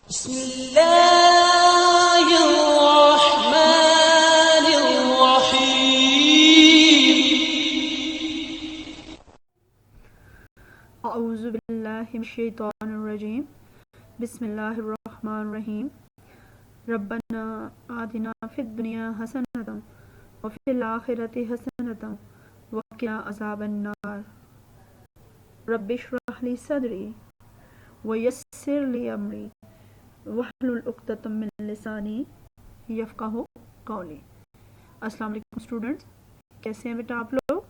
بسم الله الرحمن الرحيم. اعوذ باللہ من الشیطان الرجیم. بسم اللہ الرحمن الرحیم. ربنا آتنا فی الدنیا حسنۃ وفی الآخرۃ حسنۃ وقنا عذاب النار. رب اشرح لی صدری ویسر لی امری واحلل عقدۃ من لسانی یفقہوا قولی. السلام علیکم اسٹوڈنٹس، کیسے ہیں بیٹا آپ لوگ؟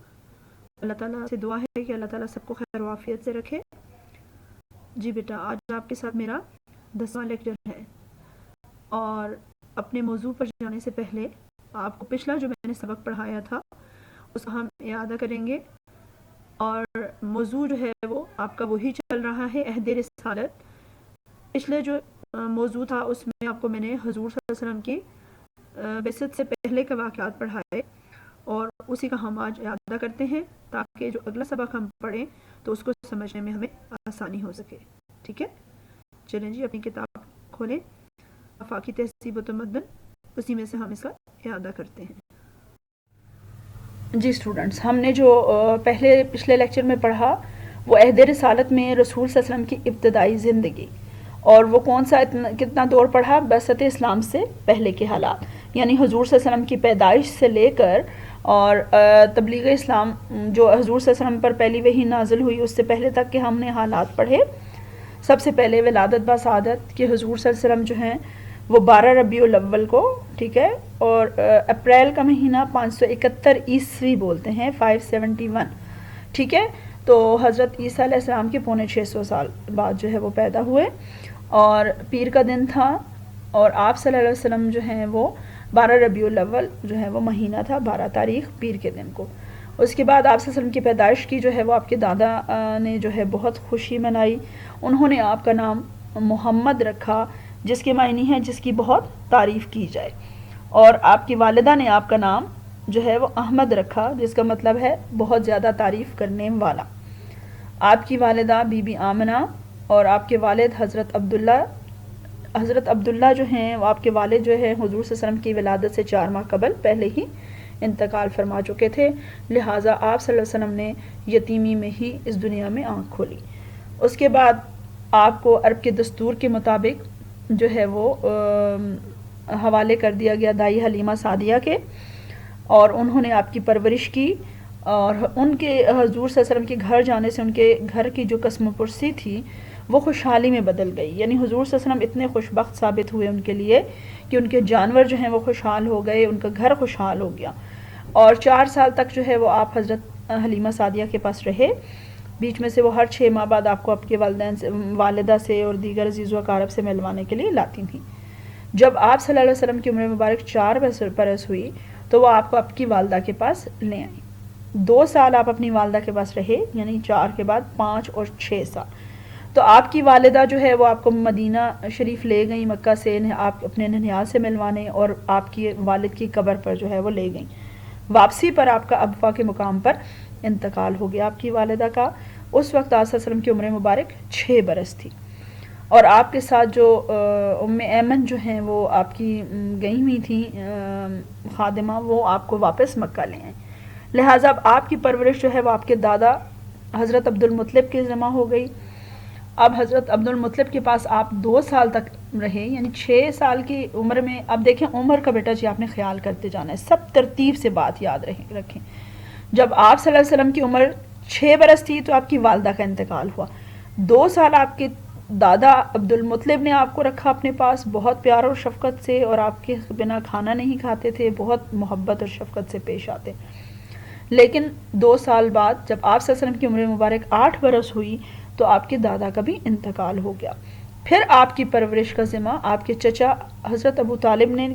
اللہ تعالیٰ سے دعا ہے کہ اللہ تعالیٰ سب کو خیر و عافیت سے رکھے. جی بیٹا، آج آپ کے ساتھ میرا 10واں لیکچر ہے، اور اپنے موضوع پر جانے سے پہلے آپ کو پچھلا جو میں نے سبق پڑھایا تھا اس کو ہم اعادہ کریں گے. اور موضوع جو ہے وہ آپ کا وہی چل رہا ہے، عہد رسالت. پچھلے جو موضوع تھا اس میں آپ کو میں نے حضور صلی اللہ علیہ وسلم کی بعثت سے پہلے کے واقعات پڑھائے، اور اسی کا ہم آج اعادہ کرتے ہیں تاکہ جو اگلا سبق ہم پڑھیں تو اس کو سمجھنے میں ہمیں آسانی ہو سکے. ٹھیک ہے، چلیں جی اپنی کتاب کھولیں، آفاقی تہذیب و تمدن، اسی میں سے ہم اس کا اعادہ کرتے ہیں. جی اسٹوڈنٹس، ہم نے جو پچھلے لیکچر میں پڑھا وہ عہد رسالت میں رسول صلی اللہ علیہ وسلم کی ابتدائی زندگی، اور وہ کون سا کتنا دور پڑھا؟ بعثت اسلام سے پہلے کے حالات، یعنی حضور صلی اللہ علیہ وسلم کی پیدائش سے لے کر اور تبلیغ اسلام جو حضور صلی اللہ علیہ وسلم پر پہلی وحی نازل ہوئی اس سے پہلے تک کے ہم نے حالات پڑھے. سب سے پہلے ولادت بسعادت کہ حضور صلی اللہ علیہ وسلم جو ہیں وہ 12 ربیع الاول کو، ٹھیک ہے، اور اپریل کا مہینہ 571 عیسوی بولتے ہیں، 571، ٹھیک ہے. تو حضرت عیسیٰ علیہ السلام کے 650 سال بعد جو ہے وہ پیدا ہوئے، اور پیر کا دن تھا، اور آپ صلی اللہ علیہ وسلم جو ہیں وہ 12 ربیع الاول جو ہے وہ مہینہ تھا، 12 تاریخ پیر کے دن کو. اس کے بعد آپ صلی اللہ علیہ وسلم کی پیدائش کی جو ہے وہ آپ کے دادا نے جو ہے بہت خوشی منائی. انہوں نے آپ کا نام محمد رکھا، جس کے معنی ہے جس کی بہت تعریف کی جائے، اور آپ کی والدہ نے آپ کا نام جو ہے وہ احمد رکھا، جس کا مطلب ہے بہت زیادہ تعریف کرنے والا. آپ کی والدہ بی بی آمنہ اور آپ کے والد حضرت عبداللہ جو ہیں وہ آپ کے والد جو ہے حضور صلی اللہ علیہ وسلم کی ولادت سے 4 ماہ قبل پہلے ہی انتقال فرما چکے تھے، لہٰذا آپ صلی اللہ علیہ وسلم نے یتیمی میں ہی اس دنیا میں آنکھ کھولی. اس کے بعد آپ کو عرب کے دستور کے مطابق جو ہے وہ حوالے کر دیا گیا دائی حلیمہ سعدیہ کے، اور انہوں نے آپ کی پرورش کی، اور ان کے حضور صلی اللہ علیہ وسلم کے گھر جانے سے ان کے گھر کی جو قسم پرسی تھی وہ خوشحالی میں بدل گئی. یعنی حضور صلی اللہ علیہ وسلم اتنے خوش بخت ثابت ہوئے ان کے لیے کہ ان کے جانور جو ہیں وہ خوشحال ہو گئے، ان کا گھر خوشحال ہو گیا. اور 4 سال تک جو ہے وہ آپ حضرت حلیمہ سعدیہ کے پاس رہے. بیچ میں سے وہ ہر 6 ماہ بعد آپ کو آپ کے والدہ سے اور دیگر عزیز و اقارب سے ملوانے کے لیے لاتی تھیں. جب آپ صلی اللہ علیہ وسلم کی عمر مبارک 4 برس ہوئی تو وہ آپ کو آپ کی والدہ کے پاس لے آئیں. 2 سال آپ اپنی والدہ کے پاس رہے، یعنی 4 کے بعد 5 اور 6 سال. تو آپ کی والدہ جو ہے وہ آپ کو مدینہ شریف لے گئیں، مکہ سے آپ اپنے ننھیال سے ملوانے، اور آپ کی والد کی قبر پر جو ہے وہ لے گئیں. واپسی پر آپ کا ابوا کے مقام پر انتقال ہو گیا آپ کی والدہ کا. اس وقت آپ صلی اللہ علیہ وسلم کی عمر مبارک 6 برس تھی، اور آپ کے ساتھ جو ام ایمن جو ہیں وہ آپ کی گئی ہوئی تھیں خادمہ، وہ آپ کو واپس مکہ لے آئیں. لہٰذا اب آپ کی پرورش جو ہے وہ آپ کے دادا حضرت عبد المطلب کے ذمہ ہو گئی. اب حضرت عبد المطلب کے پاس آپ 2 سال تک رہے، یعنی 6 سال کی عمر میں. اب دیکھیں عمر کا بیٹا جی آپ نے خیال کرتے جانا ہے، سب ترتیب سے بات یاد رکھیں. جب آپ صلی اللہ علیہ وسلم کی عمر 6 برس تھی تو آپ کی والدہ کا انتقال ہوا. 2 سال آپ کے دادا عبد المطلب نے آپ کو رکھا اپنے پاس بہت پیار اور شفقت سے، اور آپ کے بنا کھانا نہیں کھاتے تھے، بہت محبت اور شفقت سے پیش آتے. لیکن 2 سال بعد جب آپ صلی اللہ علیہ وسلم کی عمر مبارک 8 برس ہوئی تو آپ کے دادا کا بھی انتقال ہو گیا. پھر آپ کی پرورش کا ذمہ آپ کے چچا حضرت ابو طالب نے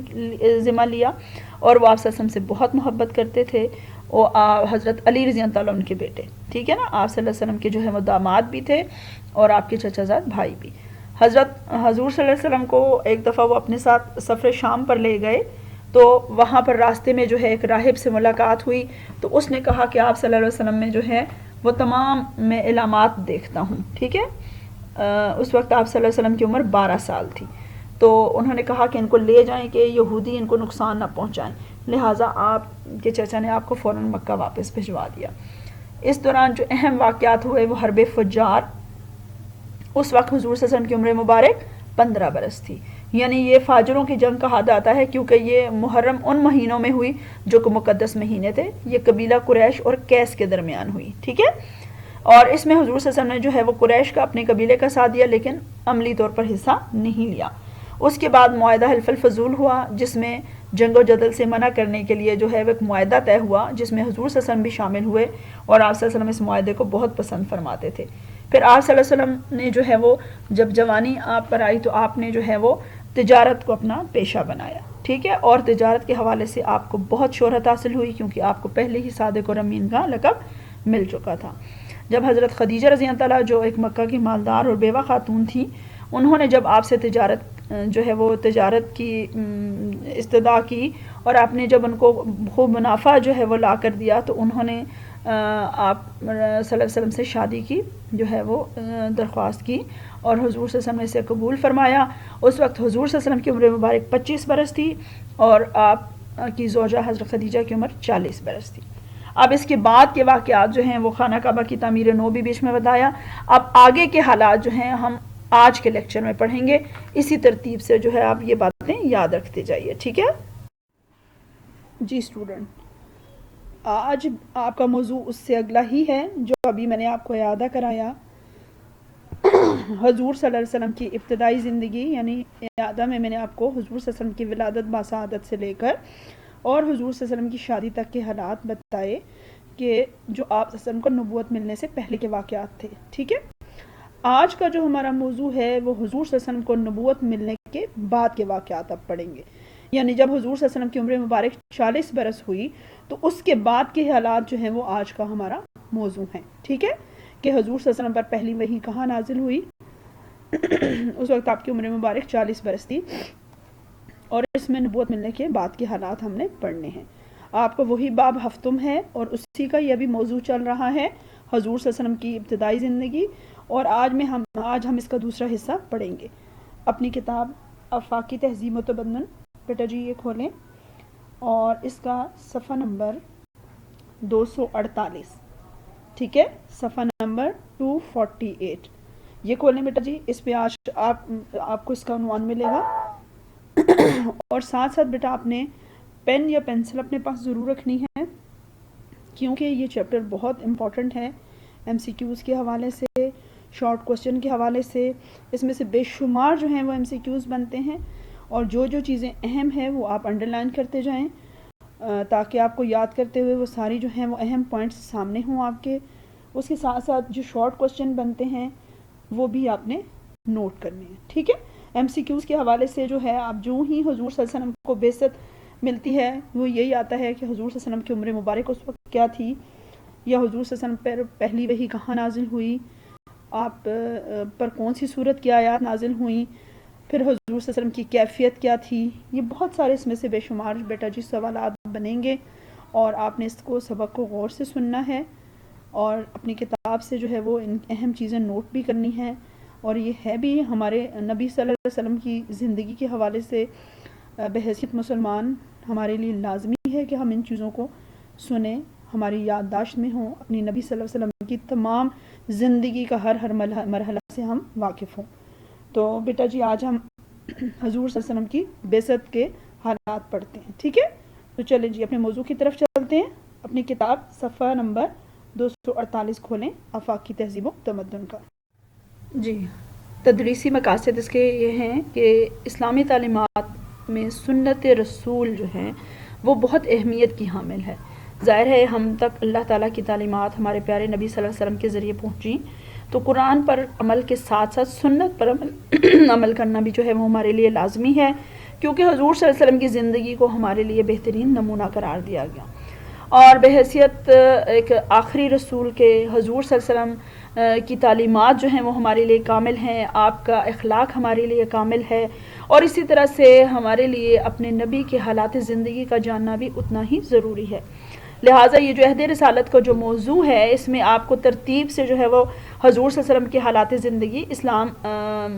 ذمہ لیا، اور وہ آپ صلی اللہ علیہ وسلم سے بہت محبت کرتے تھے. وہ حضرت علی رضی اللہ عنہ ان کے بیٹے، ٹھیک ہے نا، آپ صلی اللہ علیہ وسلم کے جو ہے وہ داماد بھی تھے اور آپ کے چچا زاد بھائی بھی. حضور صلی اللہ علیہ وسلم کو ایک دفعہ وہ اپنے ساتھ سفر شام پر لے گئے، تو وہاں پر راستے میں جو ہے ایک راہب سے ملاقات ہوئی. تو اس نے کہا کہ آپ صلی اللہ علیہ وسلم میں جو ہے وہ تمام میں علامات دیکھتا ہوں، ٹھیک ہے. اس وقت آپ صلی اللہ علیہ وسلم کی عمر 12 سال تھی. تو انہوں نے کہا کہ ان کو لے جائیں کہ یہودی ان کو نقصان نہ پہنچائیں، لہٰذا آپ کے چچا نے آپ کو فوراً مکہ واپس بھجوا دیا. اس دوران جو اہم واقعات ہوئے وہ حرب فجار. اس وقت حضور صلی اللہ علیہ وسلم کی عمر مبارک 15 برس تھی. یعنی یہ فاجروں کی جنگ کہا جاتا ہے کیونکہ یہ محرم ان مہینوں میں ہوئی جو کہ مقدس مہینے تھے. یہ قبیلہ قریش اور کیس کے درمیان ہوئی. ٹھیک ہے، اور اس میں حضور صلی اللہ علیہ وسلم نے جو ہے وہ قریش کا اپنے قبیلے کا ساتھ دیا لیکن عملی طور پر حصہ نہیں لیا. اس کے بعد معاہدہ حلف الفضول ہوا جس میں جنگ و جدل سے منع کرنے کے لیے جو ہے وہ ایک معاہدہ طے ہوا جس میں حضور صلی اللہ علیہ وسلم بھی شامل ہوئے اور آپ صلی اللہ علیہ وسلم اس معاہدے کو بہت پسند فرماتے تھے. پھر آپ صلی اللہ علیہ وسلم نے جو ہے وہ جب جوانی آپ پر آئی تو آپ نے جو ہے وہ تجارت کو اپنا پیشہ بنایا. ٹھیک ہے، اور تجارت کے حوالے سے آپ کو بہت شہرت حاصل ہوئی کیونکہ آپ کو پہلے ہی صادق اور امین کا لقب مل چکا تھا. جب حضرت خدیجہ رضی اللہ عنہا جو ایک مکہ کی مالدار اور بیوہ خاتون تھی، انہوں نے جب آپ سے تجارت جو ہے وہ تجارت کی استدعا کی اور آپ نے جب ان کو خوب منافع جو ہے وہ لا کر دیا تو انہوں نے آپ صلی اللہ علیہ وسلم سے شادی کی جو ہے وہ درخواست کی اور حضور صلی اللہ علیہ وسلم نے اسے قبول فرمایا. اس وقت حضور صلی اللہ علیہ وسلم کی عمر مبارک 25 برس تھی اور آپ کی زوجہ حضرت خدیجہ کی عمر 40 برس تھی. اب اس کے بعد کے واقعات جو ہیں وہ خانہ کعبہ کی تعمیر نو بھی بیچ میں بتایا. اب آگے کے حالات جو ہیں ہم آج کے لیکچر میں پڑھیں گے. اسی ترتیب سے جو ہے آپ یہ باتیں یاد رکھتے جائیے. ٹھیک ہے جی اسٹوڈنٹ، آج آپ کا موضوع اس سے اگلا ہی ہے جو ابھی میں نے آپ کو اعادہ کرایا. حضور صلی اللہ علیہ وسلم کی ابتدائی زندگی، یعنی اعادہ میں نے آپ کو حضور صلی اللہ علیہ وسلم کی ولادت باسعادت سے لے کر اور حضور صلی اللہ علیہ وسلم کی شادی تک کے حالات بتائے کہ جو آپ صلی اللہ علیہ وسلم کو نبوت ملنے سے پہلے کے واقعات تھے. ٹھیک ہے، آج کا جو ہمارا موضوع ہے وہ حضور صلی اللہ علیہ وسلم کو نبوت ملنے کے بعد کے واقعات اب پڑھیں گے. یعنی جب حضور صلی اللہ علیہ وسلم کی عمر مبارک 40 برس ہوئی تو اس کے بعد کے حالات جو ہیں وہ آج کا ہمارا موضوع ہیں. ٹھیک ہے، کہ حضور صلی اللہ علیہ وسلم پر پہلی وحی کہاں نازل ہوئی. اس وقت آپ کی عمر مبارک 40 برس تھی اور اس میں نبوت ملنے کے بعد کے حالات ہم نے پڑھنے ہیں. آپ کو وہی باب ہفتم ہے اور اسی کا یہ بھی موضوع چل رہا ہے، حضور صلی اللہ علیہ وسلم کی ابتدائی زندگی. اور آج ہم اس کا دوسرا حصہ پڑھیں گے. اپنی کتاب آفاقی تہذیب و تمدن بیٹا جی یہ کھولیں اور اس کا صفحہ نمبر 248. ٹھیک ہے، صفحہ نمبر 248 یہ کھولیں بیٹا جی. اس پہ آج آپ کو اس کا عنوان ملے گا اور ساتھ ساتھ بیٹا آپ نے پین یا پینسل اپنے پاس ضرور رکھنی ہے کیونکہ یہ چیپٹر بہت امپورٹنٹ ہے. ایم سی کیوز کے حوالے سے، شارٹ کوسچن کے حوالے سے اس میں سے بے شمار جو ہیں وہ ایم سی کیوز بنتے ہیں اور جو چیزیں اہم ہیں وہ آپ انڈر لائن کرتے جائیں تاکہ آپ کو یاد کرتے ہوئے وہ ساری جو ہیں وہ اہم پوائنٹس سامنے ہوں آپ کے. اس کے ساتھ ساتھ جو شارٹ کوسچن بنتے ہیں وہ بھی آپ نے نوٹ کرنے ہیں. ٹھیک ہے، ایم سی کیوز کے حوالے سے جو ہے آپ جو ہی حضور صلی اللہ علیہ وسلم کو بعثت ملتی ہے وہ یہی آتا ہے کہ حضور صلی اللہ علیہ وسلم کی عمر مبارک اس وقت کیا تھی، یا حضور صلی اللہ علیہ وسلم پر پہلی وحی کہاں نازل ہوئی، آپ پر کون سی صورت کی آیات نازل ہوئیں، پھر حضور صلی اللہ علیہ وسلم کی کیفیت کیا تھی. یہ بہت سارے اس میں سے بے شمار بیٹا جی سوالات بنیں گے اور آپ نے اس کو سبق کو غور سے سننا ہے اور اپنی کتاب سے جو ہے وہ ان اہم چیزیں نوٹ بھی کرنی ہیں. اور یہ ہے بھی ہمارے نبی صلی اللہ علیہ وسلم کی زندگی کے حوالے سے بحیثیت مسلمان ہمارے لیے لازمی ہے کہ ہم ان چیزوں کو سنیں، ہماری یادداشت میں ہوں، اپنی نبی صلی اللہ علیہ وسلم کی تمام زندگی کا ہر مرحلہ سے ہم واقف ہوں. تو بیٹا جی آج ہم حضور صلی اللہ علیہ وسلم کی بعثت کے حالات پڑھتے ہیں. ٹھیک ہے، تو چلیں جی اپنے موضوع کی طرف چلتے ہیں. اپنی کتاب صفحہ نمبر 248 کھولیں آفاقی تہذیب و تمدن کا. جی تدریسی مقاصد اس کے یہ ہیں کہ اسلامی تعلیمات میں سنت رسول جو ہیں وہ بہت اہمیت کی حامل ہے. ظاہر ہے ہم تک اللہ تعالیٰ کی تعلیمات ہمارے پیارے نبی صلی اللہ علیہ وسلم کے ذریعے پہنچیں تو قرآن پر عمل کے ساتھ ساتھ سنت پر عمل کرنا بھی جو ہے وہ ہمارے لیے لازمی ہے کیونکہ حضور صلی اللہ علیہ وسلم کی زندگی کو ہمارے لیے بہترین نمونہ قرار دیا گیا. اور بحیثیت ایک آخری رسول کے حضور صلی اللہ علیہ وسلم کی تعلیمات جو ہیں وہ ہمارے لیے کامل ہیں، آپ کا اخلاق ہمارے لیے کامل ہے اور اسی طرح سے ہمارے لیے اپنے نبی کے حالات زندگی کا جاننا بھی اتنا ہی ضروری ہے. لہٰذا یہ جو عہد رسالت کا جو موضوع ہے اس میں آپ کو ترتیب سے جو ہے وہ حضور صلی اللہ علیہ وسلم کے حالات زندگی اسلام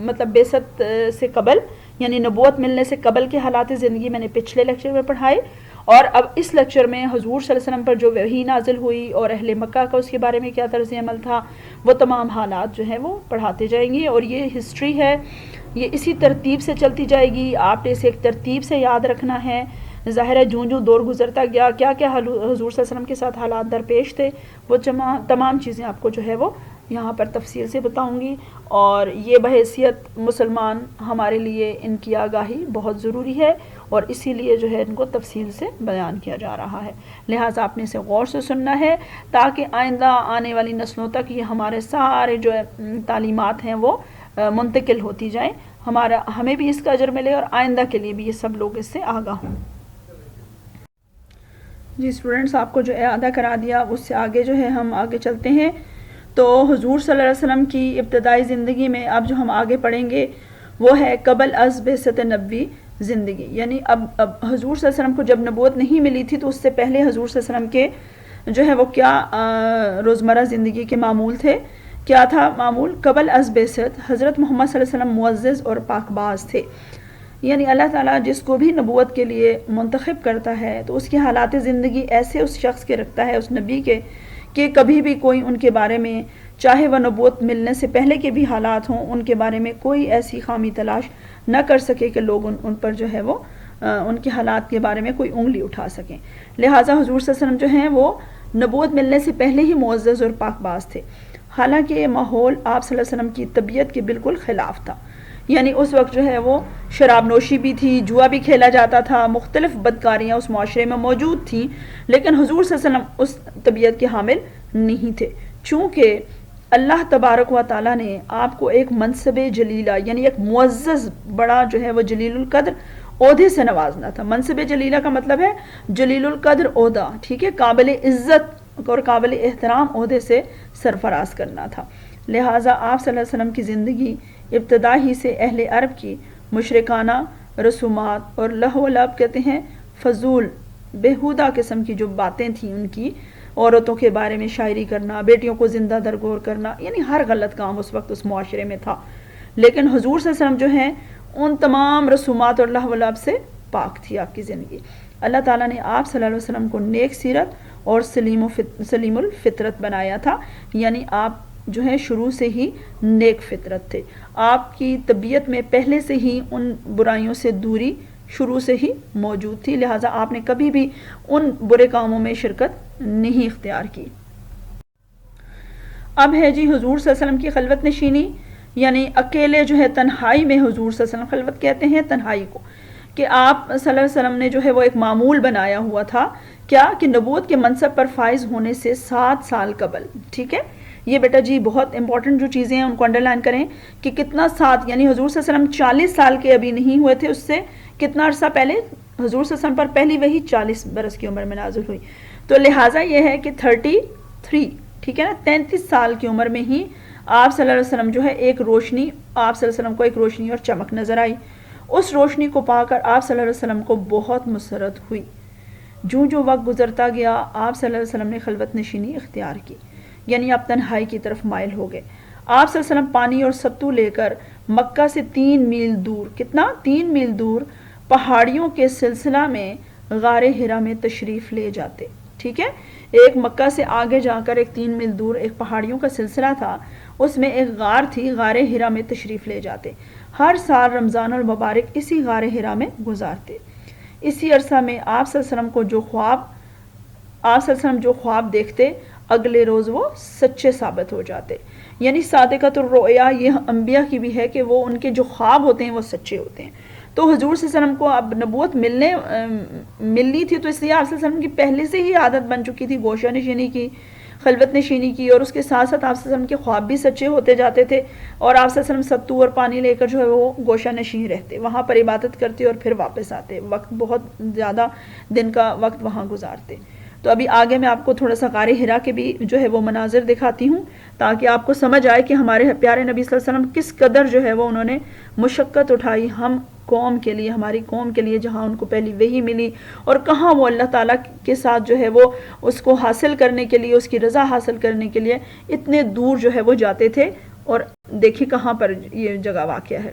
مطلب بعثت سے قبل یعنی نبوت ملنے سے قبل کے حالات زندگی میں نے پچھلے لیکچر میں پڑھائے، اور اب اس لیکچر میں حضور صلی اللہ علیہ وسلم پر جو وحی نازل ہوئی اور اہل مکہ کا اس کے بارے میں کیا طرز عمل تھا، وہ تمام حالات جو ہیں وہ پڑھاتے جائیں گے، اور یہ ہسٹری ہے، یہ اسی ترتیب سے چلتی جائے گی، آپ نے اسے ایک ترتیب سے یاد رکھنا ہے۔ ظاہر ہے جوں دور گزرتا گیا کیا کیا حضور صلی اللہ علیہ وسلم کے ساتھ حالات درپیش تھے، وہ تمام چیزیں آپ کو جو ہے وہ یہاں پر تفصیل سے بتاؤں گی، اور یہ بحیثیت مسلمان ہمارے لیے ان کی آگاہی بہت ضروری ہے، اور اسی لیے جو ہے ان کو تفصیل سے بیان کیا جا رہا ہے، لہٰذا آپ نے اسے غور سے سننا ہے تاکہ آئندہ آنے والی نسلوں تک یہ ہمارے سارے جو تعلیمات ہیں وہ منتقل ہوتی جائیں، ہمیں بھی اس کا اجر ملے اور آئندہ کے لیے بھی یہ سب لوگ اس سے آگاہ ہوں۔ جی اسٹوڈنٹس، آپ کو جو اعادہ کرا دیا اس سے آگے جو ہے ہم آگے چلتے ہیں۔ تو حضور صلی اللہ علیہ وسلم کی ابتدائی زندگی میں اب جو ہم آگے پڑھیں گے وہ ہے قبل از بعثت نبوی زندگی، یعنی اب حضور صلی اللہ علیہ وسلم کو جب نبوت نہیں ملی تھی تو اس سے پہلے حضور صلی اللہ علیہ وسلم کے جو ہے وہ کیا روزمرہ زندگی کے معمول تھے، کیا تھا معمول؟ قبل از بعثت حضرت محمد صلی اللہ علیہ وسلم معزز اور پاک باز تھے، یعنی اللہ تعالیٰ جس کو بھی نبوت کے لیے منتخب کرتا ہے تو اس کے حالات زندگی ایسے اس شخص کے رکھتا ہے، اس نبی کے، کہ کبھی بھی کوئی ان کے بارے میں، چاہے وہ نبوت ملنے سے پہلے کے بھی حالات ہوں، ان کے بارے میں کوئی ایسی خامی تلاش نہ کر سکے کہ لوگ ان پر جو ہے وہ ان کے حالات کے بارے میں کوئی انگلی اٹھا سکیں۔ لہٰذا حضور صلی اللہ علیہ وسلم جو ہیں وہ نبوت ملنے سے پہلے ہی معزز اور پاک باز تھے، حالانکہ یہ ماحول آپ صلی اللہ علیہ وسلم کی طبیعت کے بالکل خلاف تھا، یعنی اس وقت جو ہے وہ شراب نوشی بھی تھی، جوا بھی کھیلا جاتا تھا، مختلف بدکاریاں اس معاشرے میں موجود تھیں، لیکن حضور صلی اللہ علیہ وسلم اس طبیعت کے حامل نہیں تھے، چونکہ اللہ تبارک و تعالیٰ نے آپ کو ایک منصب جلیلہ یعنی ایک معزز بڑا جو ہے وہ جلیل القدر عہدے سے نوازنا تھا۔ منصب جلیلہ کا مطلب ہے جلیل القدر عہدہ، ٹھیک ہے، قابل عزت اور قابل احترام عہدے سے سرفراز کرنا تھا، لہٰذا آپ صلی اللہ علیہ وسلم کی زندگی ابتدا ہی سے اہل عرب کی مشرکانہ رسومات اور لہو و لعب کہتے ہیں فضول بےہودہ قسم کی جو باتیں تھیں ان کی، عورتوں کے بارے میں شاعری کرنا، بیٹیوں کو زندہ درگور کرنا، یعنی ہر غلط کام اس وقت اس معاشرے میں تھا، لیکن حضور صلی اللہ علیہ وسلم جو ہیں ان تمام رسومات اور لہو و لعب سے پاک تھی آپ کی زندگی۔ اللہ تعالیٰ نے آپ صلی اللہ علیہ وسلم کو نیک سیرت اور سلیم الفطرت بنایا تھا، یعنی آپ جو ہے شروع سے ہی نیک فطرت تھے، آپ کی طبیعت میں پہلے سے ہی ان برائیوں سے دوری شروع سے ہی موجود تھی، لہٰذا آپ نے کبھی بھی ان برے کاموں میں شرکت نہیں اختیار کی۔ اب ہے جی حضور صلی اللہ علیہ وسلم کی خلوت نشینی، یعنی اکیلے جو ہے تنہائی میں حضور صلی اللہ علیہ وسلم، خلوت کہتے ہیں تنہائی کو، کہ آپ صلی اللہ علیہ وسلم نے جو ہے وہ ایک معمول بنایا ہوا تھا، کیا کہ نبوت کے منصب پر فائز ہونے سے 7 سال قبل، ٹھیک ہے، یہ بیٹا جی بہت امپورٹنٹ جو چیزیں ہیں ان کو انڈرلائن کریں کہ کتنا 7، یعنی حضور صلی اللہ علیہ وسلم 40 سال کے ابھی نہیں ہوئے تھے، اس سے کتنا عرصہ پہلے حضور صلی اللہ علیہ وسلم پر پہلی وحی 40 برس کی عمر میں نازل ہوئی، تو لہٰذا یہ ہے کہ 33، ٹھیک ہے نا، 33 سال کی عمر میں ہی آپ صلی اللہ علیہ وسلم جو ہے ایک روشنی، آپ صلی اللہ علیہ وسلم کو ایک روشنی اور چمک نظر آئی، اس روشنی کو پا کر آپ صلی اللہ علیہ وسلم کو بہت مسرت ہوئی، جو وقت گزرتا گیا آپ صلی اللہ علیہ وسلم نے خلوت نشینی اختیار کی، یعنی آپ تنہائی کی طرف مائل ہو گئے۔ آپ صلی اللہ علیہ وسلم پانی اور ستو لے کر مکہ سے 3 میل دور، کتنا 3 میل دور پہاڑیوں کے سلسلہ میں غار ہرا میں تشریف لے جاتے، ٹھیک ہے، ایک مکہ سے آگے جا کر ایک 3 میل دور ایک پہاڑیوں کا سلسلہ تھا، اس میں ایک غار تھی، غار ہرا میں تشریف لے جاتے، ہر سال رمضان المبارک اسی غار ہرا میں گزارتے، اسی عرصہ میں آپ صلی اللہ علیہ وسلم کو آپ صلی اللہ علیہ وسلم جو خواب دیکھتے اگلے روز وہ سچے ثابت ہو جاتے، یعنی صادقۃ الرؤیا یہ انبیاء کی بھی ہے کہ وہ ان کے جو خواب ہوتے ہیں وہ سچے ہوتے ہیں، تو حضور صلی اللہ علیہ وسلم کو اب نبوت ملنی تھی، تو اس لیے آپ صلی اللہ علیہ وسلم کی پہلے سے ہی عادت بن چکی تھی گوشہ نشینی کی، خلوت نشینی کی، اور اس کے ساتھ ساتھ آپ صلی اللہ علیہ وسلم کے خواب بھی سچے ہوتے جاتے تھے، اور آپ صلی اللہ علیہ وسلم ستو اور پانی لے کر جو ہے وہ گوشہ نشین رہتے، وہاں پر عبادت کرتے اور پھر واپس آتے، وقت بہت زیادہ دن کا وقت وہاں گزارتے۔ تو ابھی آگے میں آپ کو تھوڑا سا غار ہرا کے بھی جو ہے وہ مناظر دکھاتی ہوں تاکہ آپ کو سمجھ آئے کہ ہمارے پیارے نبی صلی اللہ علیہ وسلم کس قدر جو ہے وہ انہوں نے مشقت اٹھائی، ہم قوم کے لیے، ہماری قوم کے لیے، جہاں ان کو پہلی وحی ملی اور کہاں وہ اللہ تعالیٰ کے ساتھ جو ہے وہ اس کو حاصل کرنے کے لیے، اس کی رضا حاصل کرنے کے لیے اتنے دور جو ہے وہ جاتے تھے. اور دیکھیں کہاں پر یہ جگہ واقع ہے.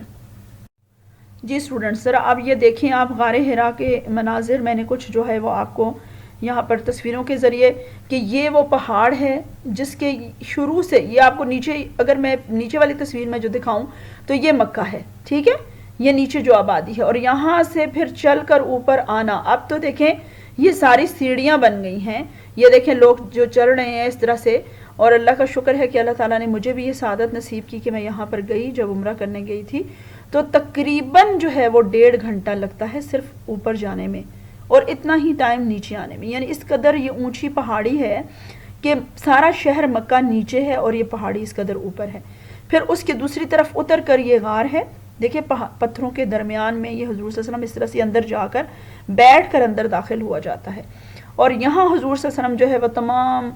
جی اسٹوڈنٹس، ذرا اب یہ دیکھیں آپ غار حرا کے مناظر. میں نے کچھ جو ہے وہ آپ کو یہاں پر تصویروں کے ذریعے کہ یہ وہ پہاڑ ہے جس کے شروع سے یہ آپ کو نیچے، اگر میں نیچے والی تصویر میں جو دکھاؤں تو یہ مکہ ہے، ٹھیک ہے، یہ نیچے جو آبادی ہے، اور یہاں سے پھر چل کر اوپر آنا. اب تو دیکھیں یہ ساری سیڑھیاں بن گئی ہیں، یہ دیکھیں لوگ جو چل رہے ہیں اس طرح سے. اور اللہ کا شکر ہے کہ اللہ تعالیٰ نے مجھے بھی یہ سعادت نصیب کی کہ میں یہاں پر گئی، جب عمرہ کرنے گئی تھی تو تقریباً جو ہے وہ 1.5 گھنٹہ لگتا ہے صرف اوپر جانے میں اور اتنا ہی ٹائم نیچے آنے میں. یعنی اس قدر یہ اونچی پہاڑی ہے کہ سارا شہر مکہ نیچے ہے اور یہ پہاڑی اس قدر اوپر ہے. پھر اس کے دوسری طرف اتر کر یہ غار ہے. دیکھیں پتھروں کے درمیان میں یہ حضور صلی اللہ علیہ وسلم اس طرح سے اندر جا کر بیٹھ کر اندر داخل ہوا جاتا ہے. اور یہاں حضور صلی اللہ علیہ وسلم جو ہے وہ تمام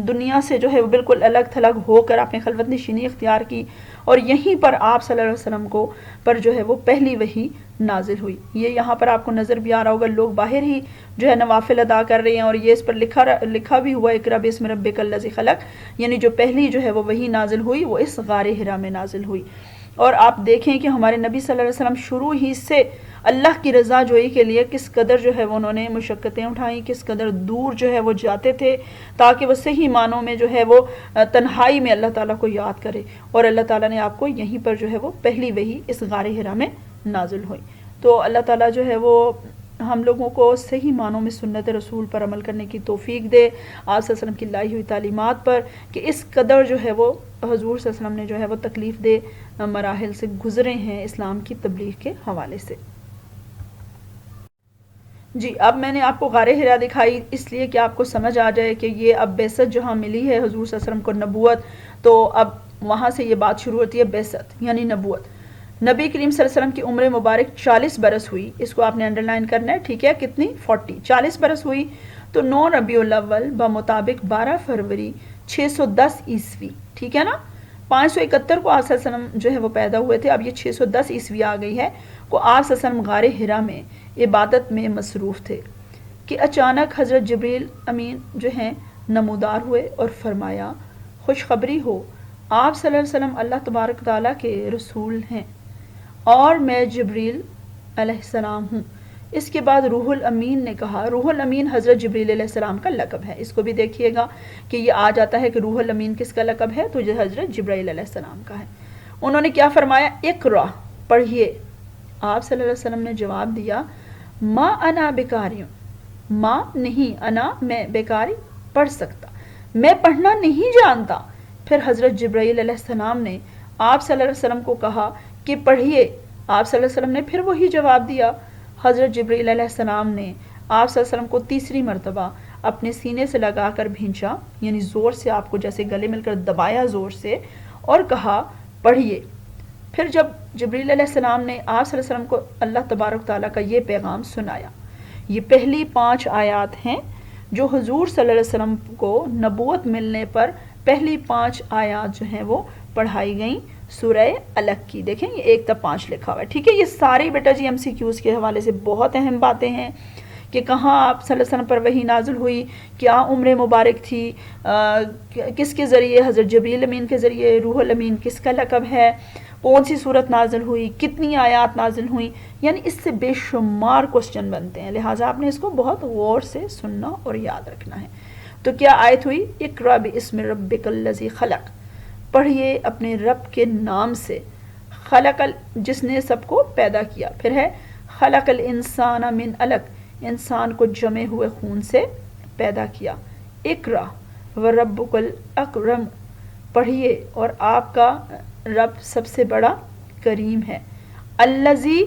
دنیا سے جو ہے وہ بالکل الگ تھلگ ہو کر اپنے خلوت نشینی اختیار کی، اور یہیں پر آپ صلی اللہ علیہ وسلم کو پر جو ہے وہ پہلی وحی نازل ہوئی. یہ یہاں پر آپ کو نظر بھی آ رہا ہوگا، لوگ باہر ہی جو ہے نوافل ادا کر رہے ہیں، اور یہ اس پر لکھا بھی ہوا اقرا بسم ربک الذی خلق. یعنی جو پہلی جو ہے وہ وحی نازل ہوئی وہ اس غار حرا میں نازل ہوئی. اور آپ دیکھیں کہ ہمارے نبی صلی اللہ علیہ وسلم شروع ہی سے اللہ کی رضا جوئی کے لیے کس قدر جو ہے وہ انہوں نے مشقتیں اٹھائیں، کس قدر دور جو ہے وہ جاتے تھے تاکہ وہ صحیح معنوں میں جو ہے وہ تنہائی میں اللہ تعالیٰ کو یاد کرے. اور اللہ تعالیٰ نے آپ کو یہیں پر جو ہے وہ پہلی وحی اس غار حرا میں نازل ہوئی. تو اللہ تعالیٰ جو ہے وہ ہم لوگوں کو صحیح معنوں میں سنت رسول پر عمل کرنے کی توفیق دے، آپ صلی اللہ علیہ وسلم کی لائی ہوئی تعلیمات پر، کہ اس قدر جو ہے وہ حضور صلی اللہ علیہ وسلم نے جو ہے وہ تکلیف دے مراحل سے گزرے ہیں اسلام کی تبلیغ کے حوالے سے. جی اب میں نے آپ کو غار حرا دکھائی اس لیے کہ آپ کو سمجھ آ جائے کہ یہ اب بعثت جہاں ملی ہے حضور صلی اللہ علیہ وسلم کو نبوت، تو اب وہاں سے یہ بات شروع ہوتی ہے بعثت یعنی نبوت. نبی کریم صلی اللہ علیہ وسلم کی عمر مبارک 40 برس ہوئی. اس کو آپ نے انڈرلائن کرنا ہے، ٹھیک ہے، کتنی 40 برس ہوئی. تو 9 ربیع الاول بمطابق 12 فروری 610 عیسوی، ٹھیک ہے نا. 571 کو آپ صلی اللہ علیہ وسلم جو ہے وہ پیدا ہوئے تھے. اب یہ 610 عیسوی آ گئی ہے کو آپ صلی اللہ علیہ وسلم غار حرا میں عبادت میں مصروف تھے کہ اچانک حضرت جبریل امین جو ہیں نمودار ہوئے اور فرمایا خوشخبری ہو، آپ صلی اللہ علیہ وسلم اللہ تبارک تعالیٰ کے رسول ہیں اور میں جبریل علیہ السلام ہوں. اس کے بعد روح الامین نے کہا. روح الامین حضرت جبریل علیہ السلام کا لقب ہے. اس کو بھی دیکھیے گا کہ یہ آ جاتا ہے کہ روح الامین کس کا لقب ہے، تو یہ حضرت جبریل علیہ السلام کا ہے. انہوں نے کیا فرمایا، اقرا، پڑھیے. آپ صلی اللہ علیہ وسلم نے جواب دیا ما انا بیکاریوں، ما نہیں، انا میں، بیکاری پڑھ سکتا، میں پڑھنا نہیں جانتا. پھر حضرت جبرائیل علیہ السلام نے آپ صلی اللہ علیہ وسلم کو کہا کہ پڑھیے. آپ صلی اللہ علیہ وسلم نے پھر وہی جواب دیا. حضرت جبرائیل علیہ السلام نے آپ صلی اللہ علیہ وسلم کو تیسری مرتبہ اپنے سینے سے لگا کر بھینچا، یعنی زور سے آپ کو جیسے گلے مل کر دبایا زور سے، اور کہا پڑھیے. پھر جب جبرائیل علیہ السلام نے آپ صلی اللہ علیہ وسلم کو اللہ تبارک تعالیٰ کا یہ پیغام سنایا، یہ پہلی 5 آیات ہیں جو حضور صلی اللہ علیہ وسلم کو نبوت ملنے پر پہلی 5 آیات جو ہیں وہ پڑھائی گئیں سورہ علق کی. دیکھیں یہ 1 تا 5 لکھا ہوا ہے، ٹھیک ہے. یہ ساری بیٹا جی MCQs کے حوالے سے بہت اہم باتیں ہیں کہ کہاں آپ صلی اللہ علیہ وسلم پر وحی نازل ہوئی، کیا عمر مبارک تھی، کس کے ذریعے، حضرت جبریل امین کے ذریعے، روح الامین کس کا لقب ہے، کون سی صورت نازل ہوئی، کتنی آیات نازل ہوئیں. یعنی اس سے بے شمار کوسچن بنتے ہیں، لہٰذا آپ نے اس کو بہت غور سے سننا اور یاد رکھنا ہے. تو کیا آیت ہوئی، اقرا باسم ربک الذی خلق، پڑھیے اپنے رب کے نام سے، خلق جس نے سب کو پیدا کیا. پھر ہے خلق الانسان من علق، انسان کو جمے ہوئے خون سے پیدا کیا. اقرا وربک الاکرم، پڑھیے اور آپ کا رب سب سے بڑا کریم ہے. الذی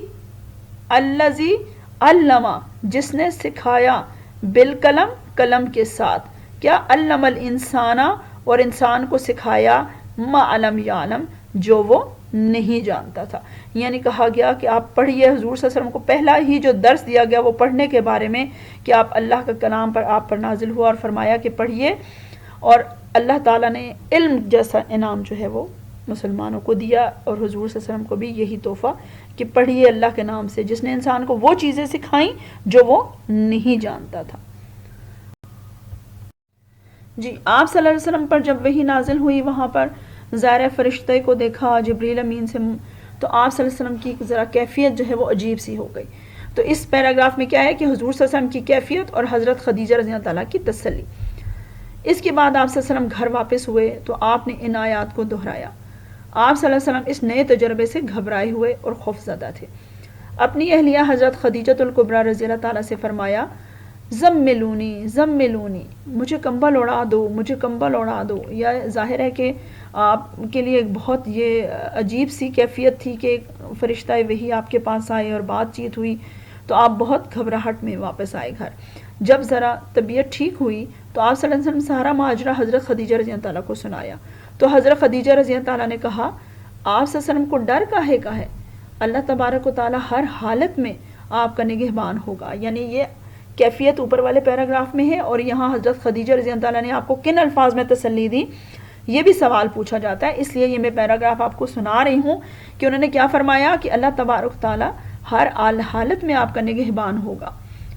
علما، جس نے سکھایا، بالقلم، قلم کے ساتھ. کیا علم الانسان، اور انسان کو سکھایا، ما علم یعلم، جو وہ نہیں جانتا تھا. یعنی کہا گیا کہ آپ پڑھیے. حضور صلی اللہ علیہ وسلم کو پہلا ہی جو درس دیا گیا وہ پڑھنے کے بارے میں کہ آپ اللہ کا کلام پر آپ پر نازل ہوا، اور فرمایا کہ پڑھیے. اور اللہ تعالیٰ نے علم جیسا انعام جو ہے وہ مسلمانوں کو دیا اور حضور صلی اللہ علیہ وسلم کو بھی یہی تحفہ کہ پڑھیے اللہ کے نام سے، جس نے انسان کو وہ چیزیں سکھائیں جو وہ نہیں جانتا تھا۔ جی آپ صلی اللہ علیہ وسلم پر جب وحی نازل ہوئی، وہاں پر ظاہر فرشتے کو دیکھا جبریل امین سے، تو آپ صلی اللہ علیہ وسلم کی ذرا کیفیت جو ہے وہ عجیب سی ہو گئی۔ تو اس پیراگراف میں کیا ہے کہ حضور صلی اللہ علیہ وسلم کی کیفیت اور حضرت خدیجہ رضی اللہ تعالیٰ کی تسلی۔ اس کے بعد آپ صلی اللہ علیہ وسلم گھر واپس ہوئے تو آپ نے ان آیات کو دہرایا۔ آپ صلی اللہ علیہ وسلم اس نئے تجربے سے گھبرائے ہوئے اور خوفزدہ تھے۔ اپنی اہلیہ حضرت خدیجۃ الکبریٰ رضی اللہ تعالیٰ سے فرمایا، زملونی زملونی، مجھے کمبل اڑا دو، مجھے کمبل اڑا دو۔ یا ظاہر ہے کہ آپ کے لیے ایک بہت یہ عجیب سی کیفیت تھی کہ فرشتہ وحی آپ کے پاس آئے اور بات چیت ہوئی، تو آپ بہت گھبراہٹ میں واپس آئے گھر۔ جب ذرا طبیعت ٹھیک ہوئی تو آپ صلی اللہ علیہ وسلم سارا ماجرا حضرت خدیجہ رضی اللہ تعالیٰ کو سنایا۔ تو حضرت خدیجہ رضی اللہ تعالیٰ نے کہا، آپ صلی اللہ علیہ وسلم کو ڈر کاہے کا ہے؟ اللہ تبارک و تعالیٰ ہر حالت میں آپ کا نگہبان ہوگا۔ یعنی یہ کیفیت اوپر والے پیراگراف میں ہے، اور یہاں حضرت خدیجہ رضی اللہ تعالیٰ نے آپ کو کن الفاظ میں تسلی دی، یہ بھی سوال پوچھا جاتا ہے۔ اس لیے یہ میں پیراگراف آپ کو سنا رہی ہوں کہ انہوں نے کیا فرمایا کہ اللہ تبارک تعالیٰ ہر حالت میں آپ کا نگہبان ہوگا،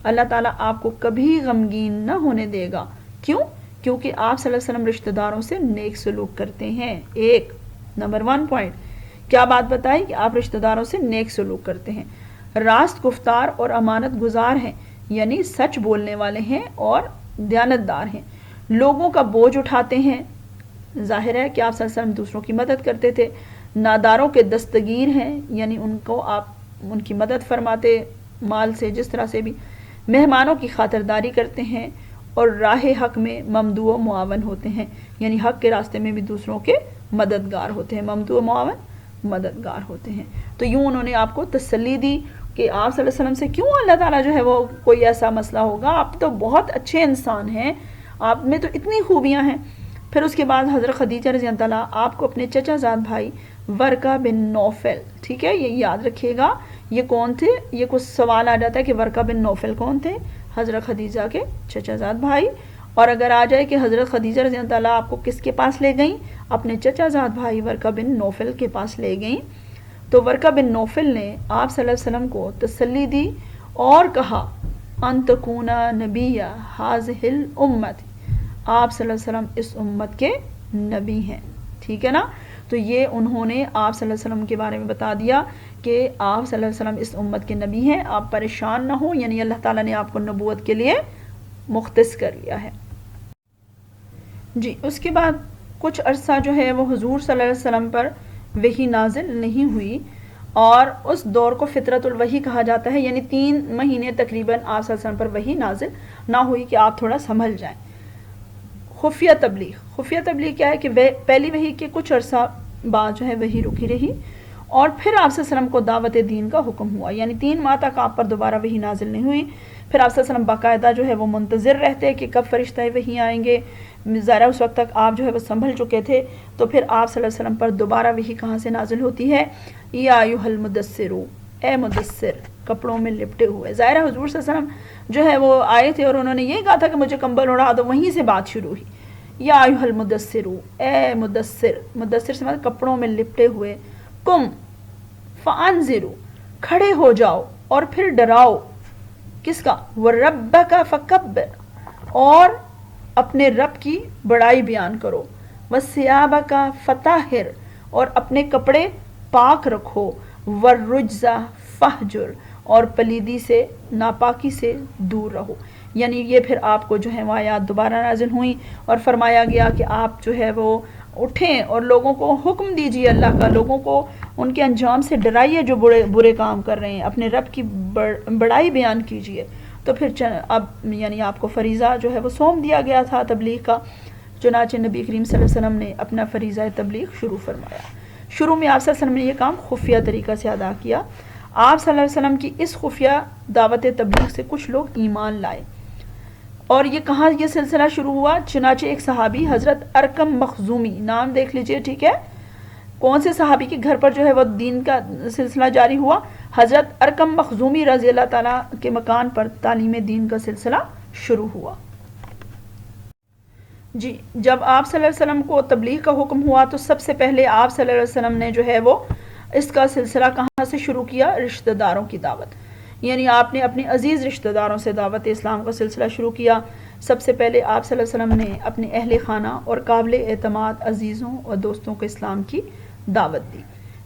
اللہ تعالیٰ آپ کو کبھی غمگین نہ ہونے دے گا۔ کیوں؟ کیونکہ آپ صلی اللہ علیہ وسلم رشتہ داروں سے نیک سلوک کرتے ہیں۔ ایک نمبر 1 پوائنٹ کیا بات بتائی کہ آپ رشتہ داروں سے نیک سلوک کرتے ہیں، راست گفتار اور امانت گزار ہیں، یعنی سچ بولنے والے ہیں اور دیانتدار ہیں، لوگوں کا بوجھ اٹھاتے ہیں، ظاہر ہے کہ آپ صلی اللہ علیہ وسلم دوسروں کی مدد کرتے تھے، ناداروں کے دستگیر ہیں، یعنی ان کو آپ ان کی مدد فرماتے مال سے جس طرح سے بھی، مہمانوں کی خاطرداری کرتے ہیں، اور راہ حق میں ممدوع و معاون ہوتے ہیں، یعنی حق کے راستے میں بھی دوسروں کے مددگار ہوتے ہیں، ممدوع و معاون مددگار ہوتے ہیں۔ تو یوں انہوں نے آپ کو تسلی دی کہ آپ صلی اللہ علیہ وسلم سے کیوں اللہ تعالیٰ جو ہے وہ کوئی ایسا مسئلہ ہوگا، آپ تو بہت اچھے انسان ہیں، آپ میں تو اتنی خوبیاں ہیں۔ پھر اس کے بعد حضرت خدیجہ رضی اللہ تعالیٰ آپ کو اپنے چچا زاد بھائی ورقہ بن نوفل، ٹھیک ہے یہ یاد رکھیے گا، یہ کون تھے؟ یہ کچھ سوال آ جاتا ہے کہ ورقہ بن نوفل کون تھے؟ حضرت خدیجہ کے چچا زاد بھائی۔ اور اگر آ جائے کہ حضرت خدیجہ رضی اللہ تعالیٰ آپ کو کس کے پاس لے گئیں؟ اپنے چچا زاد بھائی ورقہ بن نوفل کے پاس لے گئیں، تو ورقہ بن نوفل نے آپ صلی اللہ علیہ وسلم کو تسلی دی اور کہا، ان تکون نبی ہذہ الامت، آپ صلی اللہ علیہ وسلم اس امت کے نبی ہیں، ٹھیک ہے نا؟ تو یہ انہوں نے آپ صلی اللہ علیہ وسلم کے بارے میں بتا دیا کہ آپ صلی اللہ علیہ وسلم اس امت کے نبی ہیں، آپ پریشان نہ ہوں، یعنی اللہ تعالیٰ نے آپ کو نبوت کے لیے مختص کر لیا ہے۔ جی اس کے بعد کچھ عرصہ جو ہے وہ حضور صلی اللہ علیہ وسلم پر وحی نازل نہیں ہوئی، اور اس دور کو فطرت الوحی کہا جاتا ہے، یعنی 3 مہینے تقریباً آپ صلی اللہ علیہ وسلم پر وحی نازل نہ ہوئی کہ آپ تھوڑا سنبھل جائیں۔ خفیہ تبلیغ، خفیہ تبلیغ کیا ہے کہ پہلی وحی کے کچھ عرصہ بعد جو ہے وحی رکی رہی، اور پھر آپ صلی اللہ علیہ وسلم کو دعوت دین کا حکم ہوا، یعنی 3 ماہ تک آپ پر دوبارہ وحی نازل نہیں ہوئی۔ پھر آپ صلی اللہ علیہ وسلم باقاعدہ جو ہے وہ منتظر رہتے کہ کب فرشتہ وحی آئیں گے، ظاہر اس وقت تک آپ جو ہے وہ سنبھل چکے تھے، تو پھر آپ صلی اللہ علیہ وسلم پر دوبارہ وحی کہاں سے نازل ہوتی ہے؟ یا ایھا المدثر، اے مدثر کپڑوں میں لپٹے ہوئے۔ ظاہر ہے حضور صلی اللہ علیہ وسلم جو ہے وہ آئے تھے اور انہوں نے یہ کہا تھا کہ مجھے کمبل اڑا دو، وہیں سے بات شروع ہوئی، یا ایھا المدثر، اے مدثر، مدثر سے مطلب کپڑوں میں لپٹے ہوئے، قم فانذروا، کھڑے ہو جاؤ اور پھر ڈراؤ، کس کا؟ وربک فکبر، اور اپنے رب کی بڑائی بیان کرو، وثیابک فطہر، اور اپنے کپڑے پاک رکھو، والرجز فہجر، اور پلیدی سے ناپاکی سے دور رہو۔ یعنی یہ پھر آپ کو جو ہے وہ آیات دوبارہ نازل ہوئیں اور فرمایا گیا کہ آپ جو ہے وہ اٹھیں اور لوگوں کو حکم دیجیے اللہ کا، لوگوں کو ان کے انجام سے ڈرائیے جو برے کام کر رہے ہیں، اپنے رب کی بڑائی بیان کیجیے۔ تو پھر اب یعنی آپ کو فریضہ جو ہے وہ سونپ دیا گیا تھا تبلیغ کا، چنانچہ نبی کریم صلی اللہ علیہ وسلم نے اپنا فریضہ تبلیغ شروع فرمایا۔ شروع میں آپ صلی اللہ علیہ وسلم نے یہ کام خفیہ طریقہ سے ادا کیا۔ آپ صلی اللہ علیہ وسلم کی اس خفیہ دعوت تبلیغ سے کچھ لوگ ایمان لائے، اور یہ کہاں یہ سلسلہ شروع ہوا؟ چنانچہ ایک صحابی حضرت ارقم مخزومی، نام دیکھ لیجئے، ٹھیک ہے، کون سے صحابی کے گھر پر جو ہے وہ دین کا سلسلہ جاری ہوا؟ حضرت ارقم مخزومی رضی اللہ تعالیٰ کے مکان پر تعلیم دین کا سلسلہ شروع ہوا۔ جی، جب آپ صلی اللہ علیہ وسلم کو تبلیغ کا حکم ہوا تو سب سے پہلے آپ صلی اللہ علیہ وسلم نے جو ہے وہ اس کا سلسلہ کہاں سے شروع کیا؟ رشتہ داروں کی دعوت، یعنی آپ نے اپنے عزیز رشتہ داروں سے دعوت اسلام کا سلسلہ شروع کیا۔ سب سے پہلے آپ صلی اللہ علیہ وسلم نے اپنے اہل خانہ اور قابل اعتماد عزیزوں اور دوستوں کو اسلام کی دعوت دی،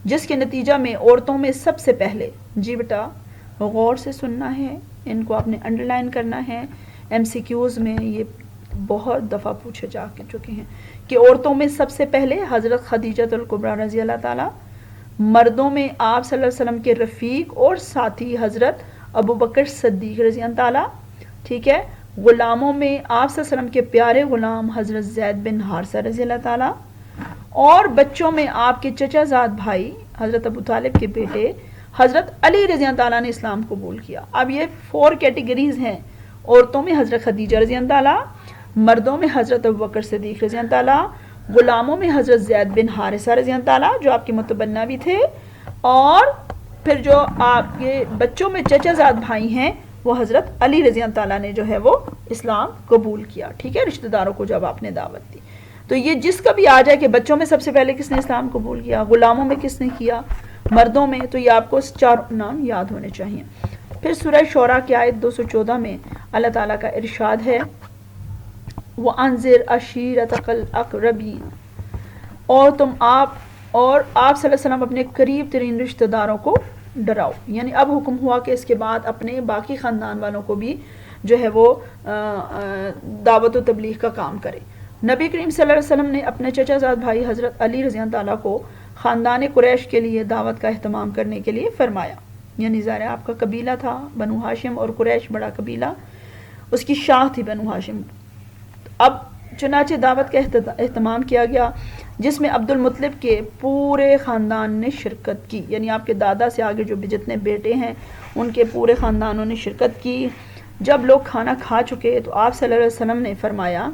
جس کے نتیجہ میں عورتوں میں سب سے پہلے، جی بیٹا غور سے سننا ہے، ان کو آپ نے انڈر لائن کرنا ہے، ایم سی کیوز میں یہ بہت دفعہ پوچھے جا چکے ہیں کہ عورتوں میں سب سے پہلے حضرت خدیجہ الکبریٰ رضی اللہ تعالیٰ، مردوں میں آپ صلی اللہ علیہ وسلم کے رفیق اور ساتھی حضرت ابو بکر صدیق رضی اللہ تعالیٰ، ٹھیک ہے، غلاموں میں آپ صلی اللہ علیہ وسلم کے پیارے غلام حضرت زید بن حارثہ رضی اللہ تعالیٰ، اور بچوں میں آپ کے چچا زاد بھائی حضرت ابو طالب کے بیٹے حضرت علی رضی اللہ تعالیٰ نے اسلام قبول کیا۔ اب یہ 4 کیٹیگریز ہیں، عورتوں میں حضرت خدیجہ رضی اللہ تعالیٰ، مردوں میں حضرت ابو بکر صدیق رضی اللہ تعالیٰ، غلاموں میں حضرت زید بن حارثہ رضی اللہ تعالیٰ جو آپ کے متبنہ بھی تھے، اور پھر جو آپ کے بچوں میں چچا زاد بھائی ہیں وہ حضرت علی رضی اللہ تعالیٰ نے جو ہے وہ اسلام قبول کیا، ٹھیک ہے، رشتہ داروں کو جب آپ نے دعوت دی۔ تو یہ جس کا بھی آ جائے کہ بچوں میں سب سے پہلے کس نے اسلام قبول کیا، غلاموں میں کس نے کیا، مردوں میں، تو یہ آپ کو 4 نام یاد ہونے چاہیے۔ پھر سورہ شعراء کی آیت 214 میں اللہ تعالیٰ کا ارشاد ہے وَأَنذِرْ عَشِيرَتَكَ الْأَقْرَبِينَ، اور آپ صلی اللہ علیہ وسلم اپنے قریب ترین رشتہ داروں کو ڈراؤ، یعنی اب حکم ہوا کہ اس کے بعد اپنے باقی خاندان والوں کو بھی جو ہے وہ دعوت و تبلیغ کا کام کرے۔ نبی کریم صلی اللہ علیہ وسلم نے اپنے چچا زاد بھائی حضرت علی رضی اللہ تعالیٰ کو خاندان قریش کے لیے دعوت کا اہتمام کرنے کے لیے فرمایا، یعنی ظاہر آپ کا قبیلہ تھا بنو ہاشم، اور قریش بڑا قبیلہ، اس کی شاخ تھی بنو ہاشم۔ اب چنانچہ دعوت کا اہتمام کیا گیا، جس میں عبد المطلب کے پورے خاندان نے شرکت کی، یعنی آپ کے دادا سے آگے جو بھی جتنے بیٹے ہیں ان کے پورے خاندانوں نے شرکت کی۔ جب لوگ کھانا کھا چکے تو آپ صلی اللہ علیہ وسلم نے فرمایا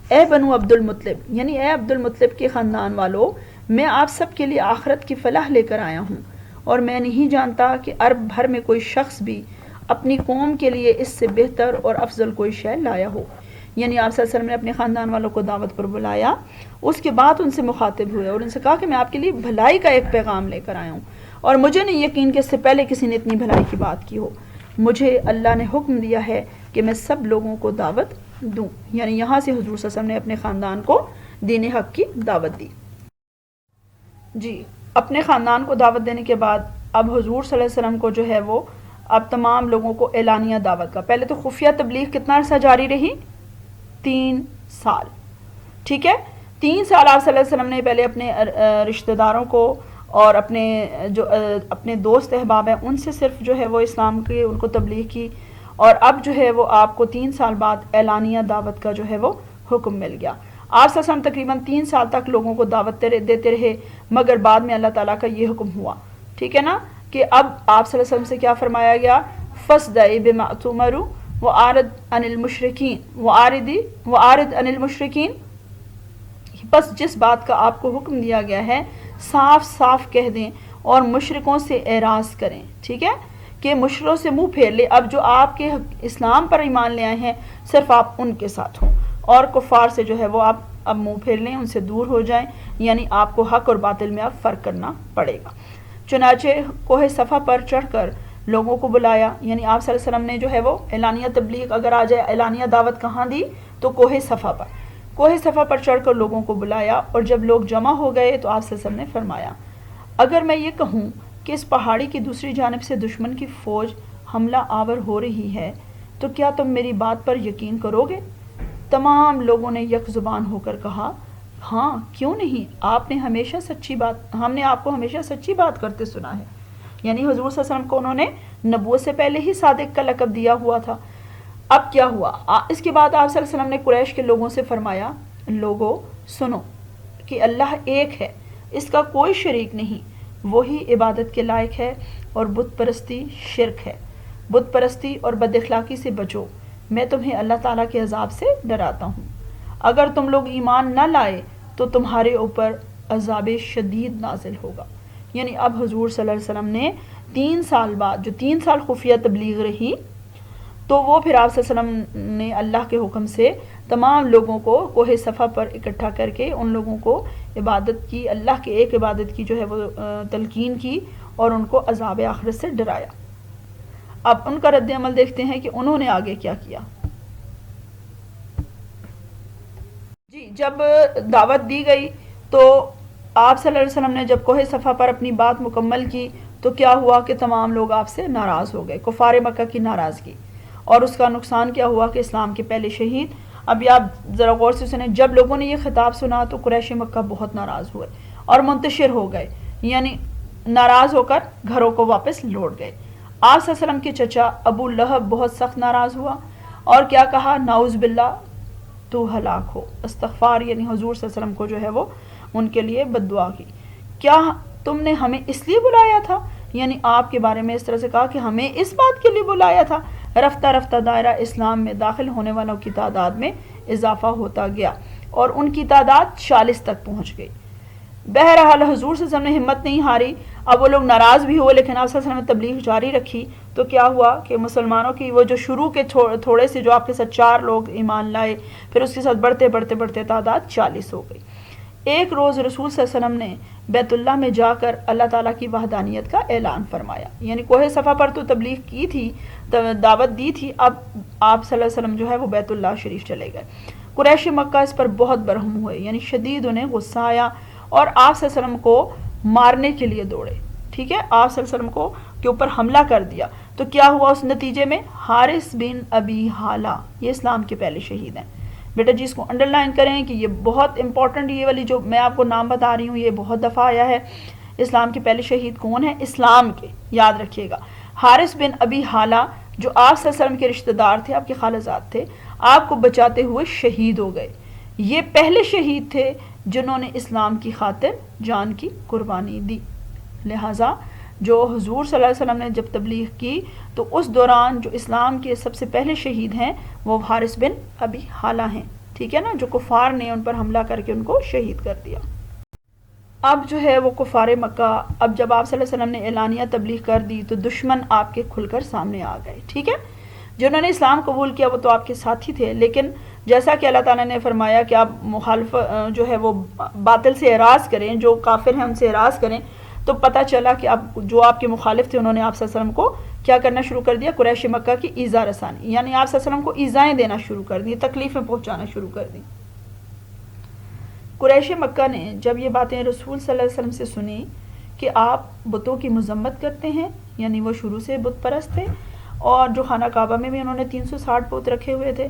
اے بنو عبد المطلب، یعنی اے عبد المطلب کے خاندان والو، میں آپ سب کے لیے آخرت کی فلاح لے کر آیا ہوں، اور میں نہیں جانتا کہ عرب بھر میں کوئی شخص بھی اپنی قوم کے لیے اس سے بہتر اور افضل کوئی شے لایا ہو۔ یعنی آپ صلی اللہ علیہ وسلم نے اپنے خاندان والوں کو دعوت پر بلایا، اس کے بعد ان سے مخاطب ہوئے اور ان سے کہا کہ میں آپ کے لیے بھلائی کا ایک پیغام لے کر آیا ہوں، اور مجھے نہیں یقین کہ اس سے پہلے کسی نے اتنی بھلائی کی بات کی ہو۔ مجھے اللہ نے حکم دیا ہے کہ میں سب لوگوں کو دعوت دوں، یعنی یہاں سے حضور صلی اللہ علیہ وسلم نے اپنے خاندان کو دین حق کی دعوت دی۔ جی، اپنے خاندان کو دعوت دینے کے بعد اب حضور صلی اللہ علیہ وسلم کو جو ہے وہ اب تمام لوگوں کو اعلانیہ دعوت کا، پہلے تو خفیہ تبلیغ کتنا عرصہ جاری رہی؟ 3 سال، ٹھیک ہے، 3 سال آپ صلی اللہ علیہ وسلم نے پہلے اپنے رشتہ داروں کو اور اپنے دوست احباب ہیں ان سے صرف جو ہے وہ اسلام کے ان کو تبلیغ کی، اور اب جو ہے وہ آپ کو 3 سال بعد اعلانیہ دعوت کا جو ہے وہ حکم مل گیا۔ آپ صلی اللہ علیہ وسلم تقریباً 3 سال تک لوگوں کو دعوت دیتے رہے، مگر بعد میں اللہ تعالیٰ کا یہ حکم ہوا، ٹھیک ہے نا، کہ اب آپ صلی اللہ علیہ وسلم سے کیا فرمایا گیا؟ فَاصْدَعِ بِمَا تُؤْمَرُ وَأَعْرِضْ عَنِ الْمُشْرِكِينَ وَأَعْرِضْ عَنِ الْمُشْرِكِينَ، بس جس بات کا آپ کو حکم دیا گیا ہے صاف صاف کہہ دیں اور مشرکوں سے اعراض کریں، ٹھیک ہے، کہ مشرکوں سے منہ پھیر لے، اب جو آپ کے اسلام پر ایمان لے آئے ہیں صرف آپ ان کے ساتھ ہوں، اور کفار سے جو ہے وہ آپ اب منہ پھیر لیں، ان سے دور ہو جائیں، یعنی آپ کو حق اور باطل میں اب فرق کرنا پڑے گا۔ چنانچہ کوہ صفا پر چڑھ کر لوگوں کو بلایا، یعنی آپ صلی اللہ علیہ وسلم نے جو ہے وہ اعلانیہ تبلیغ اگر آ جائے، اعلانیہ دعوت کہاں دی؟ تو کوہ صفا پر چڑھ کر لوگوں کو بلایا، اور جب لوگ جمع ہو گئے تو آپ صلی اللہ علیہ وسلم نے فرمایا اگر میں یہ کہوں کہ اس پہاڑی کی دوسری جانب سے دشمن کی فوج حملہ آور ہو رہی ہے تو کیا تم میری بات پر یقین کرو گے؟ تمام لوگوں نے یک زبان ہو کر کہا ہاں کیوں نہیں، ہم نے آپ کو ہمیشہ سچی بات کرتے سنا ہے، یعنی حضور صلی اللہ علیہ وسلم کو انہوں نے نبوت سے پہلے ہی صادق کا لقب دیا ہوا تھا۔ اب کیا ہوا؟ اس کے بعد آپ صلی اللہ علیہ وسلم نے قریش کے لوگوں سے فرمایا لوگوں سنو کہ اللہ ایک ہے، اس کا کوئی شریک نہیں، وہی عبادت کے لائق ہے، اور بت پرستی شرک ہے، بت پرستی اور بد اخلاقی سے بچو، میں تمہیں اللہ تعالیٰ کے عذاب سے ڈراتا ہوں، اگر تم لوگ ایمان نہ لائے تو تمہارے اوپر عذاب شدید نازل ہوگا۔ یعنی اب حضور صلی اللہ علیہ وسلم نے 3 سال بعد جو 3 سال خفیہ تبلیغ رہی، تو وہ پھر آپ صلی اللہ علیہ وسلم نے اللہ کے حکم سے تمام لوگوں کو کوہ صفا پر اکٹھا کر کے ان لوگوں کو عبادت کی، اللہ کے ایک عبادت کی جو ہے وہ تلقین کی اور ان کو عذاب آخرت سے ڈرایا۔ اب ان کا رد عمل دیکھتے ہیں کہ انہوں نے آگے کیا کیا۔ جی، جب دعوت دی گئی تو آپ صلی اللہ علیہ وسلم نے جب کوہ صفا پر اپنی بات مکمل کی تو کیا ہوا کہ تمام لوگ آپ سے ناراض ہو گئے، کفار مکہ کی ناراضگی، اور اس کا نقصان کیا ہوا کہ اسلام کے پہلے شہید۔ اب یہ آپ ذرا غور سے سنیں، جب لوگوں نے یہ خطاب سنا تو قریش مکہ بہت ناراض ہوئے اور منتشر ہو گئے، یعنی ناراض ہو کر گھروں کو واپس لوٹ گئے۔ آپ صلی اللہ علیہ وسلم کے چچا ابو لہب بہت سخت ناراض ہوا اور کیا کہا، نعوذ باللہ تو ہلاک ہو، استغفار، یعنی حضور صلی اللہ علیہ وسلم کو جو ہے وہ ان کے لیے بد دعا کی۔ کیا تم نے ہمیں اس لیے بلایا تھا؟ یعنی آپ کے بارے میں اس طرح سے کہا کہ ہمیں اس بات کے لیے بلایا تھا۔ رفتہ رفتہ دائرہ اسلام میں داخل ہونے والوں کی تعداد میں اضافہ ہوتا گیا اور ان کی تعداد 40 تک پہنچ گئی۔ بہرحال حضور صلی اللہ علیہ وسلم نے ہمت نہیں ہاری، اب وہ لوگ ناراض بھی ہوئے لیکن آپ صلی اللہ علیہ وسلم نے تبلیغ جاری رکھی۔ تو کیا ہوا کہ مسلمانوں کی وہ جو شروع کے تھوڑے سے جو آپ کے ساتھ 4 لوگ ایمان لائے، پھر اس کے ساتھ بڑھتے تعداد 40 ہو گئی۔ ایک روز رسول صلی اللہ علیہ وسلم نے بیت اللہ میں جا کر اللہ تعالیٰ کی وحدانیت کا اعلان فرمایا، یعنی کوہ صفا پر تو تبلیغ کی تھی، دعوت دی تھی، اب آپ صلی اللہ علیہ وسلم جو ہے وہ بیت اللہ شریف چلے گئے۔ قریش مکہ اس پر بہت برہم ہوئے، یعنی شدید انہیں غصہ آیا اور آپ صلی اللہ علیہ وسلم کو مارنے کے لیے دوڑے، ٹھیک ہے، آپ صلی اللہ علیہ وسلم کو کے اوپر حملہ کر دیا۔ تو کیا ہوا اس نتیجے میں، حارث بن ابی حالہ، یہ اسلام کے پہلے شہید ہیں۔ بیٹا جی اس کو انڈر لائن کریں کہ یہ بہت امپورٹنٹ، یہ والی جو میں آپ کو نام بتا رہی ہوں یہ بہت دفعہ آیا ہے۔ اسلام کے پہلے شہید کون ہیں؟ اسلام کے، یاد رکھیے گا، حارث بن ابی حالہ جو آپ صلی اللہ علیہ وسلم کے رشتہ دار تھے، آپ کے خالہ زاد تھے، آپ کو بچاتے ہوئے شہید ہو گئے۔ یہ پہلے شہید تھے جنہوں نے اسلام کی خاطر جان کی قربانی دی۔ لہٰذا جو حضور صلی اللہ علیہ وسلم نے جب تبلیغ کی تو اس دوران جو اسلام کے سب سے پہلے شہید ہیں وہ حارث بن ابی حالہ ہیں، ٹھیک ہے نا، جو کفار نے ان پر حملہ کر کے ان کو شہید کر دیا۔ اب جو ہے وہ کفار مکہ، اب جب آپ صلی اللہ علیہ وسلم نے اعلانیہ تبلیغ کر دی تو دشمن آپ کے کھل کر سامنے آ گئے، ٹھیک ہے، جنہوں نے اسلام قبول کیا وہ تو آپ کے ساتھی تھے، لیکن جیسا کہ اللہ تعالیٰ نے فرمایا کہ آپ مخالف جو ہے وہ باطل سے اعراض کریں، جو کافر ہیں ان سے اعراض کریں، تو پتہ چلا کہ اب جو آپ کے مخالف تھے انہوں نے آپ صلی اللہ علیہ وسلم کو کیا کرنا شروع کر دیا، قریش مکہ کی ایذا رسانی، یعنی آپ صلی اللہ علیہ وسلم کو ایذائیں دینا شروع کر دی، تکلیفیں پہنچانا شروع کر دی۔ قریش مکہ نے جب یہ باتیں رسول صلی اللہ علیہ وسلم سے سنی کہ آپ بتوں کی مذمت کرتے ہیں، یعنی وہ شروع سے بت پرست تھے اور جو خانہ کعبہ میں بھی انہوں نے 360 بت رکھے ہوئے تھے،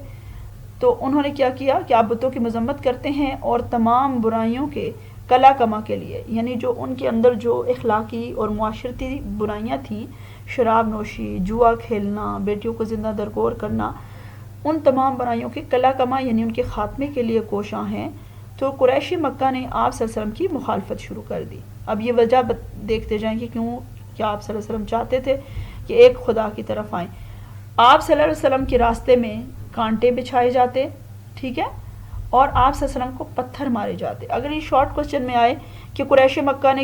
تو انہوں نے کیا کیا کہ آپ بتوں کی مذمت کرتے ہیں اور تمام برائیوں کے کلا کما کے لیے، یعنی جو ان کے اندر جو اخلاقی اور معاشرتی برائیاں تھیں، شراب نوشی، جوا کھیلنا، بیٹیوں کو زندہ درگور کرنا، ان تمام برائیوں کے کلا کما یعنی ان کے خاتمے کے لیے کوشاں ہیں۔ تو قریش مکہ نے آپ صلی اللہ علیہ وسلم کی مخالفت شروع کر دی۔ اب یہ وجہ دیکھتے جائیں کہ کیوں، کیا آپ صلی اللہ علیہ وسلم چاہتے تھے کہ ایک خدا کی طرف آئیں۔ آپ صلی اللہ علیہ وسلم کے راستے میں کانٹے بچھائے جاتے، ٹھیک ہے، اور آپ صلی اللہ علیہ وسلم کو پتھر مارے جاتے۔ اگر یہ شارٹ کوسچن میں آئے کہ قریش مکہ نے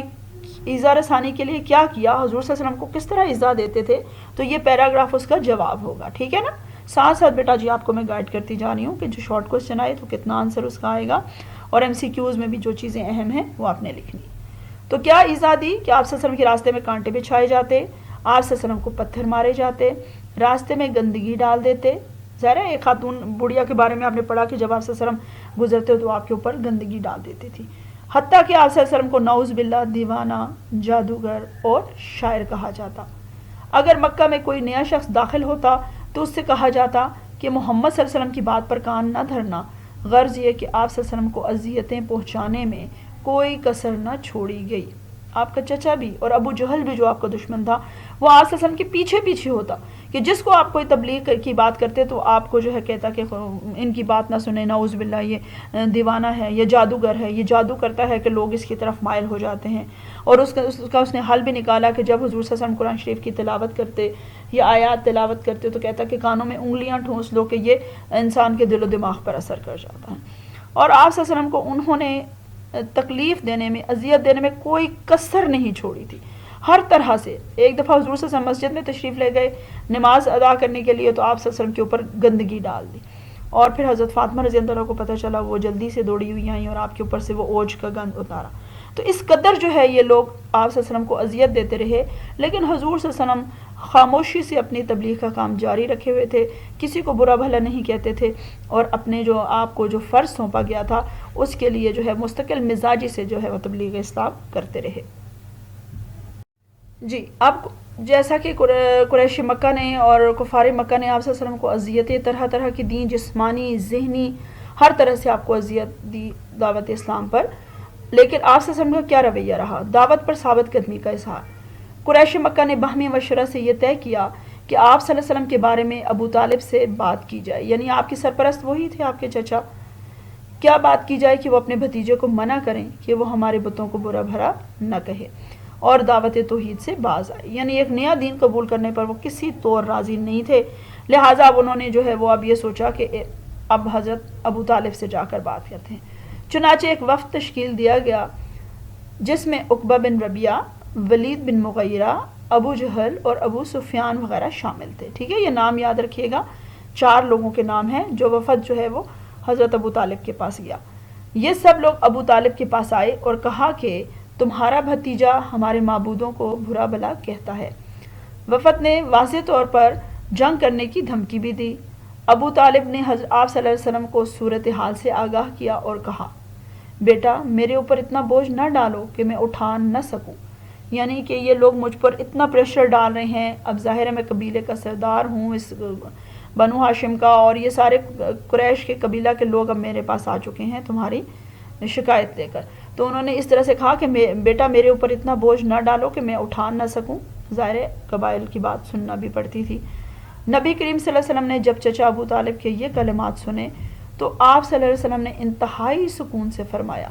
ایذا رسانی کے لیے کیا کیا، حضور صلی اللہ علیہ وسلم کو کس طرح ایذا دیتے تھے، تو یہ پیراگراف اس کا جواب ہوگا، ٹھیک ہے نا۔ ساتھ ساتھ بیٹا جی آپ کو میں گائیڈ کرتی جا رہی ہوں کہ جو شارٹ کوسچن آئے تو کتنا آنسر اس کا آئے گا، اور ایم سی کیوز میں بھی جو چیزیں اہم ہیں وہ آپ نے لکھنی۔ تو کیا ایذا دی کہ آپ صلی اللہ علیہ وسلم کے راستے میں کانٹے بچھائے جاتے، آپ صلی اللہ علیہ وسلم کو پتھر مارے جاتے، راستے میں گندگی ڈال دیتے۔ ظاہر ہے ایک خاتون بڑھیا کے بارے میں آپ نے پڑھا کہ جب آپ صلی اللہ علیہ وسلم گزرتے تو آپ کے اوپر گندگی ڈال دیتی تھی، حتیٰ کہ آپ صلی اللہ علیہ وسلم کو نعوذ باللہ دیوانہ، جادوگر اور شاعر کہا جاتا۔ اگر مکہ میں کوئی نیا شخص داخل ہوتا تو اس سے کہا جاتا کہ محمد صلی اللہ علیہ وسلم کی بات پر کان نہ دھرنا، غرض یہ کہ آپ صلی اللہ علیہ وسلم کو اذیتیں پہنچانے میں کوئی کسر نہ چھوڑی گئی۔ آپ کا چچا بھی اور ابو جہل بھی جو آپ کا دشمن تھا وہ آپ صلی اللہ علیہ وسلم کے پیچھے ہوتا کہ جس کو آپ کوئی تبلیغ کی بات کرتے تو آپ کو جو ہے کہتا کہ ان کی بات نہ سنیں، نعوذ باللہ یہ دیوانہ ہے، یہ جادوگر ہے، یہ جادو کرتا ہے، کہ لوگ اس کی طرف مائل ہو جاتے ہیں۔ اور اس نے حل بھی نکالا کہ جب حضور صلی اللہ علیہ وسلم قرآن شریف کی تلاوت کرتے یا آیات تلاوت کرتے تو کہتا کہ کانوں میں انگلیاں ٹھونس لو کہ یہ انسان کے دل و دماغ پر اثر کر جاتا ہے۔ اور آپ صلی اللہ علیہ وسلم کو انہوں نے تکلیف دینے میں، اذیت دینے میں کوئی کسر نہیں چھوڑی تھی، ہر طرح سے. ایک دفعہ حضور صلی اللہ علیہ وسلم مسجد میں تشریف لے گئے نماز ادا کرنے کے لیے، تو آپ صلی اللہ علیہ وسلم کے اوپر گندگی ڈال دی، اور پھر حضرت فاطمہ رضی اللہ عنہ کو پتہ چلا، وہ جلدی سے دوڑی ہوئی آئیں اور آپ کے اوپر سے وہ اوجھ کا گند اتارا. تو اس قدر جو ہے یہ لوگ آپ صلی اللہ علیہ وسلم کو اذیت دیتے رہے، لیکن حضور صلی اللہ علیہ وسلم خاموشی سے اپنی تبلیغ کا کام جاری رکھے ہوئے تھے، کسی کو برا بھلا نہیں کہتے تھے، اور اپنے جو آپ کو جو فرض سونپا گیا تھا اس کے لیے جو ہے مستقل مزاجی سے جو ہے وہ تبلیغ اسلام کرتے رہے. جی، اب جیسا کہ قریش مکہ نے اور کفار مکہ نے آپ صلی اللہ علیہ وسلم کو اذیتیں طرح طرح کی دیں، جسمانی، ذہنی، ہر طرح سے آپ کو اذیت دی دعوت اسلام پر، لیکن آپ صلی اللہ علیہ وسلم کا کیا رویہ رہا؟ دعوت پر ثابت قدمی کا اظہار. قریش مکہ نے باہمی مشورہ سے یہ طے کیا کہ آپ صلی اللہ علیہ وسلم کے بارے میں ابو طالب سے بات کی جائے، یعنی آپ کے سرپرست وہی تھے، آپ کے چچا. کیا بات کی جائے کہ وہ اپنے بھتیجے کو منع کریں کہ وہ ہمارے بتوں کو برا بھلا نہ کہے اور دعوت توحید سے باز آئے. یعنی ایک نیا دین قبول کرنے پر وہ کسی طور راضی نہیں تھے، لہٰذا اب انہوں نے جو ہے وہ اب یہ سوچا کہ اب حضرت ابو طالب سے جا کر بات کرتے ہیں. چنانچہ ایک وفد تشکیل دیا گیا جس میں عقبہ بن ربیعہ، ولید بن مغیرہ، ابو جہل اور ابو سفیان وغیرہ شامل تھے. ٹھیک ہے، یہ نام یاد رکھیے گا، 4 لوگوں کے نام ہیں جو وفد جو ہے وہ حضرت ابو طالب کے پاس گیا. یہ سب لوگ ابو طالب کے پاس آئے اور کہا کہ تمہارا بھتیجا ہمارے معبودوں کو برا بھلا کہتا ہے. وفد نے واضح طور پر جنگ کرنے کی دھمکی بھی دی. ابو طالب نے آپ صلی اللہ علیہ وسلم کو صورتحال سے آگاہ کیا اور کہا، بیٹا میرے اوپر اتنا بوجھ نہ ڈالو کہ میں اٹھا نہ سکوں. یعنی کہ یہ لوگ مجھ پر اتنا پریشر ڈال رہے ہیں، اب ظاہر ہے میں قبیلے کا سردار ہوں، اس بنو ہاشم کا، اور یہ سارے قریش کے قبیلہ کے لوگ اب میرے پاس آ چکے ہیں تمہاری شکایت لے کر. تو انہوں نے اس طرح سے کہا کہ بیٹا میرے اوپر اتنا بوجھ نہ ڈالو کہ میں اٹھا نہ سکوں. ظاہر قبائل کی بات سننا بھی پڑتی تھی. نبی کریم صلی اللہ علیہ وسلم نے جب چچا ابو طالب کے یہ کلمات سنے تو آپ صلی اللہ علیہ وسلم نے انتہائی سکون سے فرمایا،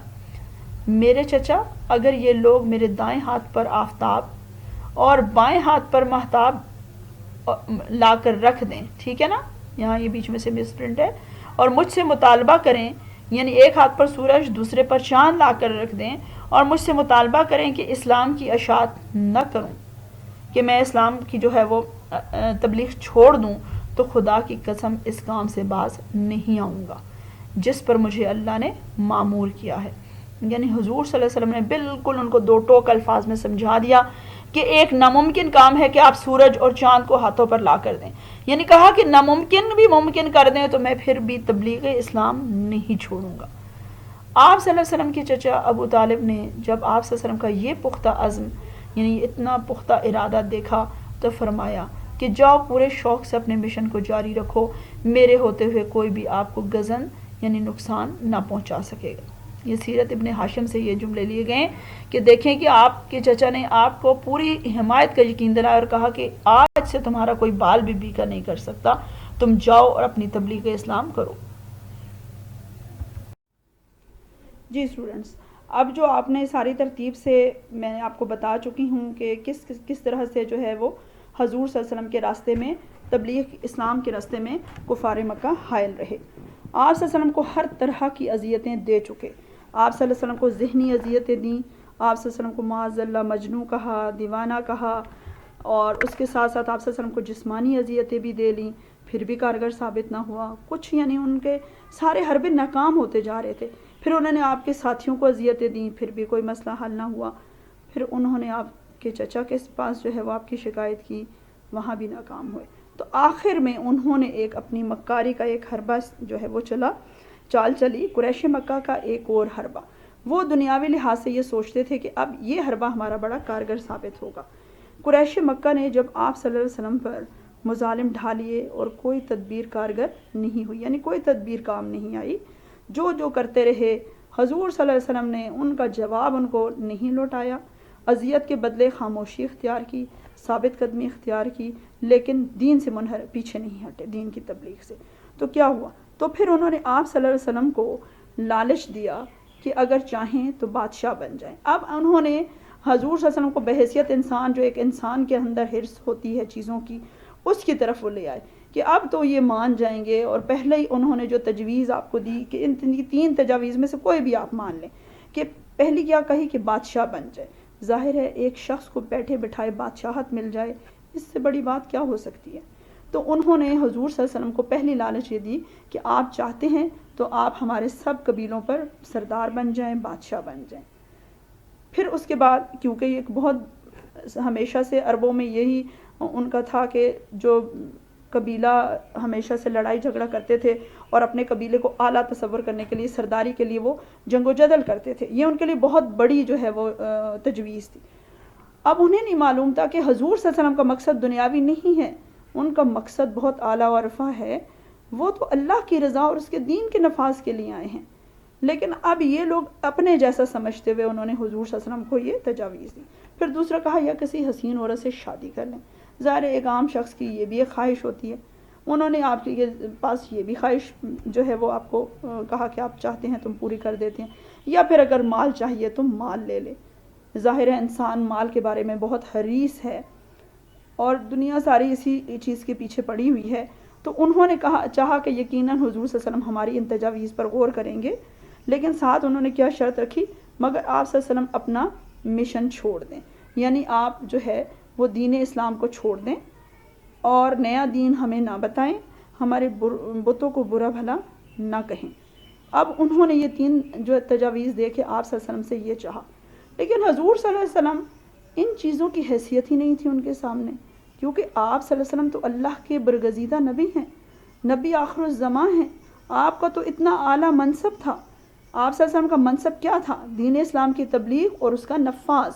میرے چچا، اگر یہ لوگ میرے دائیں ہاتھ پر آفتاب اور بائیں ہاتھ پر مہتاب لا کر رکھ دیں، ٹھیک ہے نا، یہاں یہ بیچ میں سے مس پرنٹ ہے، اور مجھ سے مطالبہ کریں، یعنی ایک ہاتھ پر سورج دوسرے پر چاند لا کر رکھ دیں اور مجھ سے مطالبہ کریں کہ اسلام کی اشاعت نہ کروں، کہ میں اسلام کی جو ہے وہ تبلیغ چھوڑ دوں، تو خدا کی قسم اس کام سے باز نہیں آؤں گا جس پر مجھے اللہ نے مامور کیا ہے. یعنی حضور صلی اللہ علیہ وسلم نے بالکل ان کو 2 ٹوک الفاظ میں سمجھا دیا کہ ایک ناممکن کام ہے کہ آپ سورج اور چاند کو ہاتھوں پر لا کر دیں. یعنی کہا کہ ناممکن بھی ممکن کر دیں تو میں پھر بھی تبلیغ اسلام نہیں چھوڑوں گا. آپ صلی اللہ علیہ وسلم کے چچا ابو طالب نے جب آپ صلی اللہ علیہ وسلم کا یہ پختہ عزم، یعنی اتنا پختہ ارادہ دیکھا تو فرمایا کہ جاؤ پورے شوق سے اپنے مشن کو جاری رکھو، میرے ہوتے ہوئے کوئی بھی آپ کو غزن یعنی نقصان نہ پہنچا سکے گا. یہ سیرت ابن ہاشم سے یہ جملے لیے گئے کہ دیکھیں کہ آپ کے چچا نے آپ کو پوری حمایت کا یقین دلایا اور کہا کہ آج سے تمہارا کوئی بال بھی بیکا نہیں کر سکتا، تم جاؤ اور اپنی تبلیغ اسلام کرو. جی اسٹوڈنٹس، اب جو آپ نے ساری ترتیب سے میں نے آپ کو بتا چکی ہوں کہ کس طرح سے جو ہے وہ حضور صلی اللہ علیہ وسلم کے راستے میں، تبلیغ اسلام کے راستے میں کفار مکہ حائل رہے. آپ صلی اللہ علیہ وسلم کو ہر طرح کی اذیتیں دے چکے. آپ صلی اللہ علیہ وسلم کو ذہنی اذیتیں دیں، آپ صلی اللہ علیہ وسلم کو معاذ اللہ مجنوں کہا، دیوانہ کہا، اور اس کے ساتھ ساتھ آپ صلی اللہ علیہ وسلم کو جسمانی اذیتیں بھی دے لیں، پھر بھی کارگر ثابت نہ ہوا کچھ. یعنی ان کے سارے حربے ناکام ہوتے جا رہے تھے. پھر انہوں نے آپ کے ساتھیوں کو اذیتیں دیں، پھر بھی کوئی مسئلہ حل نہ ہوا. پھر انہوں نے آپ کے چچا کے پاس جو ہے وہ آپ کی شکایت کی، وہاں بھی ناکام ہوئے. تو آخر میں انہوں نے ایک اپنی مکاری کا ایک حربہ جو ہے وہ چال چلی، قریش مکہ کا ایک اور حربہ. وہ دنیاوی لحاظ سے یہ سوچتے تھے کہ اب یہ حربہ ہمارا بڑا کارگر ثابت ہوگا. قریش مکہ نے جب آپ صلی اللہ علیہ وسلم پر مظالم ڈھالئے اور کوئی تدبیر کارگر نہیں ہوئی، یعنی کوئی تدبیر کام نہیں آئی، جو کرتے رہے، حضور صلی اللہ علیہ وسلم نے ان کا جواب ان کو نہیں لوٹایا، اذیت کے بدلے خاموشی اختیار کی، ثابت قدمی اختیار کی، لیکن دین سے پیچھے نہیں ہٹے، دین کی تبلیغ سے. تو کیا ہوا؟ تو پھر انہوں نے آپ صلی اللہ علیہ وسلم کو لالچ دیا کہ اگر چاہیں تو بادشاہ بن جائیں. اب انہوں نے حضور صلی اللہ علیہ وسلم کو بحیثیت انسان، جو ایک انسان کے اندر حرص ہوتی ہے چیزوں کی، اس کی طرف وہ لے آئے کہ اب تو یہ مان جائیں گے. اور پہلے ہی انہوں نے جو تجویز آپ کو دی کہ ان 3 تجاویز میں سے کوئی بھی آپ مان لیں، کہ پہلی کیا کہی کہ بادشاہ بن جائے. ظاہر ہے ایک شخص کو بیٹھے بٹھائے بادشاہت مل جائے، اس سے بڑی بات کیا ہو سکتی ہے؟ تو انہوں نے حضور صلی اللہ علیہ وسلم کو پہلی لالچ یہ دی کہ آپ چاہتے ہیں تو آپ ہمارے سب قبیلوں پر سردار بن جائیں، بادشاہ بن جائیں۔ پھر اس کے بعد کیونکہ یہ بہت ہمیشہ سے عربوں میں یہی ان کا تھا کہ جو قبیلہ ہمیشہ سے لڑائی جھگڑا کرتے تھے اور اپنے قبیلے کو اعلیٰ تصور کرنے کے لیے، سرداری کے لیے وہ جنگ و جدل کرتے تھے، یہ ان کے لیے بہت بڑی جو ہے وہ تجویز تھی۔ اب انہیں نہیں معلوم تھا کہ حضور صلی اللہ علیہ وسلم کا مقصد دنیاوی نہیں ہے، ان کا مقصد بہت اعلیٰ و رفع ہے، وہ تو اللہ کی رضا اور اس کے دین کے نفاذ کے لیے آئے ہیں۔ لیکن اب یہ لوگ اپنے جیسا سمجھتے ہوئے انہوں نے حضور صلی اللہ علیہ وسلم کو یہ تجاویز دی۔ پھر دوسرا کہا یا کسی حسین عورت سے شادی کر لیں۔ ظاہر ایک عام شخص کی یہ بھی ایک خواہش ہوتی ہے، انہوں نے آپ کے پاس یہ بھی خواہش جو ہے وہ آپ کو کہا کہ آپ چاہتے ہیں تم پوری کر دیتے ہیں، یا پھر اگر مال چاہیے تو مال لے لے۔ ظاہر ہے انسان مال کے بارے میں بہت حریص ہے اور دنیا ساری اسی چیز کے پیچھے پڑی ہوئی ہے، تو انہوں نے چاہا کہ یقیناً حضور صلی اللہ علیہ وسلم ہماری ان تجاویز پر غور کریں گے، لیکن ساتھ انہوں نے کیا شرط رکھی، مگر آپ صلی اللہ علیہ وسلم اپنا مشن چھوڑ دیں، یعنی آپ جو ہے وہ دین اسلام کو چھوڑ دیں اور نیا دین ہمیں نہ بتائیں، ہمارے بتوں کو برا بھلا نہ کہیں۔ اب انہوں نے یہ تین جو تجاویز دے کے آپ صلی اللہ علیہ وسلم سے یہ چاہا، لیکن حضور صلی اللہ علیہ وسلم ان چیزوں کی حیثیت ہی نہیں تھی ان کے سامنے، کیونکہ آپ صلی اللہ علیہ وسلم تو اللہ کے برگزیدہ نبی ہیں، نبی آخر الزماں ہیں، آپ کا تو اتنا اعلیٰ منصب تھا۔ آپ صلی اللہ علیہ وسلم کا منصب کیا تھا؟ دین اسلام کی تبلیغ اور اس کا نفاذ،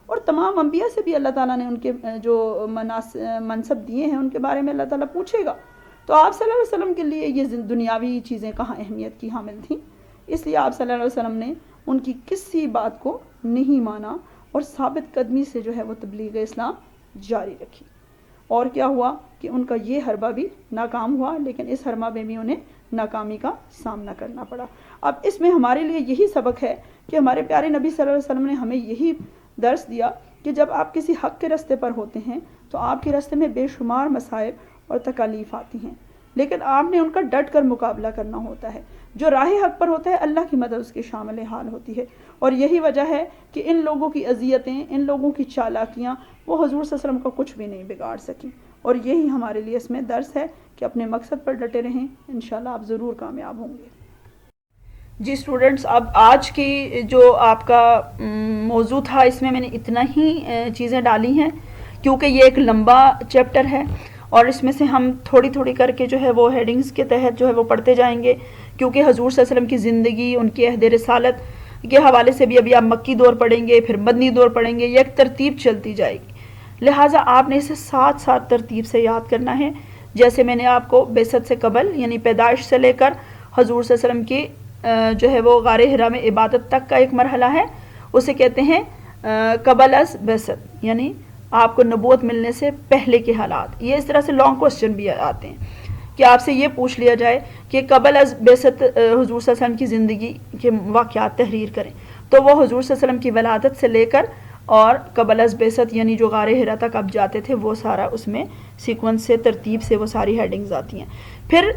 اور تمام انبیاء سے بھی اللہ تعالیٰ نے ان کے جو منصب دیے ہیں ان کے بارے میں اللہ تعالیٰ پوچھے گا، تو آپ صلی اللہ علیہ وسلم کے لیے یہ دنیاوی چیزیں کہاں اہمیت کی حامل تھیں؟ اس لیے آپ صلی اللہ علیہ وسلم نے ان کی کسی بات کو نہیں مانا اور ثابت قدمی سے جو ہے وہ تبلیغ اسلام جاری رکھی۔ اور کیا ہوا کہ ان کا یہ حربہ بھی ناکام ہوا، لیکن اس حربہ میں بھی انہیں ناکامی کا سامنا کرنا پڑا۔ اب اس میں ہمارے لیے یہی سبق ہے کہ ہمارے پیارے نبی صلی اللہ علیہ وسلم نے ہمیں یہی درس دیا کہ جب آپ کسی حق کے راستے پر ہوتے ہیں تو آپ کے راستے میں بے شمار مصائب اور تکالیف آتی ہیں، لیکن آپ نے ان کا ڈٹ کر مقابلہ کرنا ہوتا ہے۔ جو راہ حق پر ہوتا ہے اللہ کی مدد اس کے شامل حال ہوتی ہے، اور یہی وجہ ہے کہ ان لوگوں کی اذیتیں، ان لوگوں کی چالاکیاں وہ حضور صلی اللہ علیہ وسلم کا کچھ بھی نہیں بگاڑ سکیں، اور یہی ہمارے لیے اس میں درس ہے کہ اپنے مقصد پر ڈٹے رہیں، انشاءاللہ آپ ضرور کامیاب ہوں گے۔ جی اسٹوڈنٹس، اب آج کی جو آپ کا موضوع تھا اس میں نے اتنا ہی چیزیں ڈالی ہیں، کیونکہ یہ ایک لمبا چیپٹر ہے اور اس میں سے ہم تھوڑی تھوڑی کر کے جو ہے وہ ہیڈنگز کے تحت جو ہے وہ پڑھتے جائیں گے، کیونکہ حضور صلی اللہ علیہ وسلم کی زندگی، ان کی عہد رسالت کے حوالے سے بھی ابھی آپ مکی دور پڑھیں گے، پھر مدنی دور پڑھیں گے، یہ ایک ترتیب چلتی جائے گی، لہٰذا آپ نے اسے ساتھ ساتھ ترتیب سے یاد کرنا ہے۔ جیسے میں نے آپ کو بعثت سے قبل یعنی پیدائش سے لے کر حضور صلی اللہ علیہ وسلم کی جو ہے وہ غار حرا میں عبادت تک کا ایک مرحلہ ہے، اسے کہتے ہیں قبل از بعثت، یعنی آپ کو نبوت ملنے سے پہلے کے حالات۔ یہ اس طرح سے لانگ کوسچن بھی آتے ہیں کہ آپ سے یہ پوچھ لیا جائے کہ قبل از بعثت حضور صلی اللہ علیہ وسلم کی زندگی کے واقعات تحریر کریں، تو وہ حضور صلی اللہ علیہ وسلم کی ولادت سے لے کر اور قبل از بعثت یعنی جو غار حرا تک آپ جاتے تھے وہ سارا اس میں سیکوینس سے، ترتیب سے وہ ساری ہیڈنگز آتی ہیں۔ پھر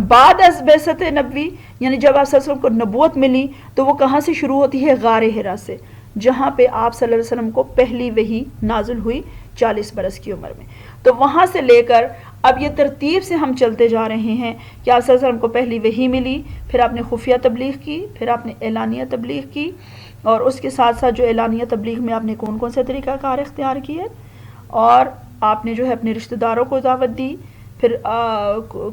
بعد از بعثت نبوی یعنی جب آپ صلی اللہ علیہ وسلم کو نبوت ملی تو وہ کہاں سے شروع ہوتی ہے؟ غار حرا سے، جہاں پہ آپ صلی اللہ علیہ وسلم کو پہلی وحی نازل ہوئی 40 برس کی عمر میں۔ تو وہاں سے لے کر اب یہ ترتیب سے ہم چلتے جا رہے ہیں کہ آپ صلی اللہ علیہ وسلم کو پہلی وحی ملی، پھر آپ نے خفیہ تبلیغ کی، پھر آپ نے اعلانیہ تبلیغ کی، اور اس کے ساتھ ساتھ جو اعلانیہ تبلیغ میں آپ نے کون کون سے طریقہ کار اختیار کیے، اور آپ نے جو ہے اپنے رشتہ داروں کو دعوت دی، پھر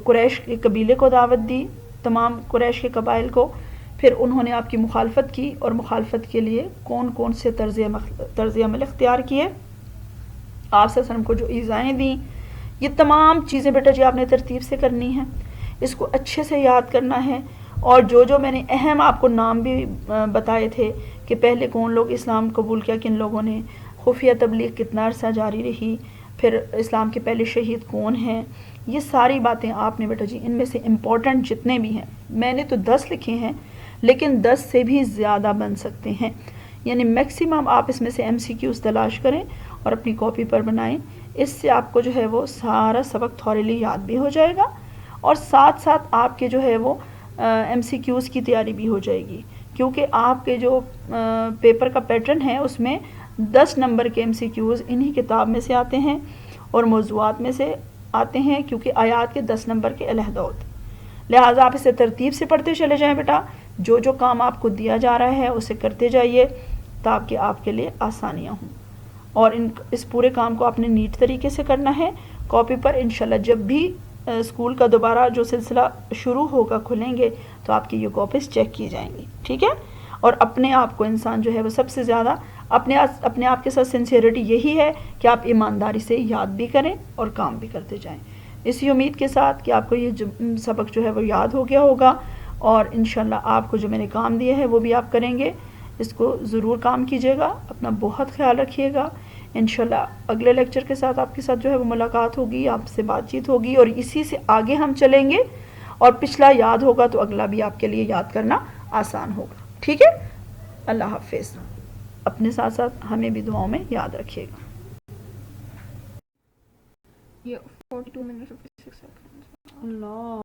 قریش کے قبیلے کو دعوت دی، تمام قریش کے قبائل کو، پھر انہوں نے آپ کی مخالفت کی اور مخالفت کے لیے کون کون سے طرز عمل اختیار کیے، آپ صلی اللہ علیہ وسلم کو جو ایذائیں دیں، یہ تمام چیزیں بیٹا جی آپ نے ترتیب سے کرنی ہیں، اس کو اچھے سے یاد کرنا ہے۔ اور جو میں نے اہم آپ کو نام بھی بتائے تھے کہ پہلے کون لوگ اسلام قبول کیا، کن لوگوں نے، خفیہ تبلیغ کتنا عرصہ جاری رہی، پھر اسلام کے پہلے شہید کون ہیں، یہ ساری باتیں آپ نے بیٹا جی ان میں سے امپورٹنٹ جتنے بھی ہیں، میں نے تو 10 لکھے ہیں لیکن 10 سے بھی زیادہ بن سکتے ہیں، یعنی میکسیمم آپ اس میں سے MCQs تلاش کریں اور اپنی کاپی پر بنائیں، اس سے آپ کو جو ہے وہ سارا سبق تھوریلی یاد بھی ہو جائے گا، اور ساتھ ساتھ آپ کے جو ہے وہ MCQs کی تیاری بھی ہو جائے گی، کیونکہ آپ کے جو پیپر کا پیٹرن ہے اس میں 10 نمبر کے MCQs انہی کتاب میں سے آتے ہیں اور موضوعات میں سے آتے ہیں، کیونکہ آیات کے 10 نمبر کے علیحدہ ہوتے ہیں، لہٰذا آپ اسے ترتیب سے پڑھتے چلے جائیں بیٹا، جو جو کام آپ کو دیا جا رہا ہے اسے کرتے جائیے تاکہ آپ کے لیے آسانیاں ہوں، اور اس پورے کام کو آپ نے نیٹ طریقے سے کرنا ہے۔ کاپی پر انشاءاللہ جب بھی اسکول کا دوبارہ جو سلسلہ شروع ہوگا کھلیں گے تو آپ کی یہ کاپیز چیک کی جائیں گی، ٹھیک ہے؟ اور اپنے آپ کو انسان جو ہے وہ سب سے زیادہ اپنے آپ کے ساتھ سنسیئرٹی یہی ہے کہ آپ ایمانداری سے یاد بھی کریں اور کام بھی کرتے جائیں۔ اسی امید کے ساتھ کہ آپ کو یہ سبق جو ہے وہ یاد ہو گیا ہوگا، اور انشاءاللہ آپ کو جو میں نے کام دیے ہیں وہ بھی آپ کریں گے، اس کو ضرور کام کیجیے گا، اپنا بہت خیال رکھیے گا۔ انشاءاللہ اگلے لیکچر کے ساتھ آپ کے ساتھ جو ہے وہ ملاقات ہوگی، آپ سے بات چیت ہوگی، اور اسی سے آگے ہم چلیں گے، اور پچھلا یاد ہوگا تو اگلا بھی آپ کے لیے یاد کرنا آسان ہوگا، ٹھیک ہے؟ اللہ حافظ۔ اپنے ساتھ ساتھ ہمیں بھی دعاؤں میں یاد رکھیے گا۔ یہ 42 منٹ 56 سیکنڈ۔ اللہ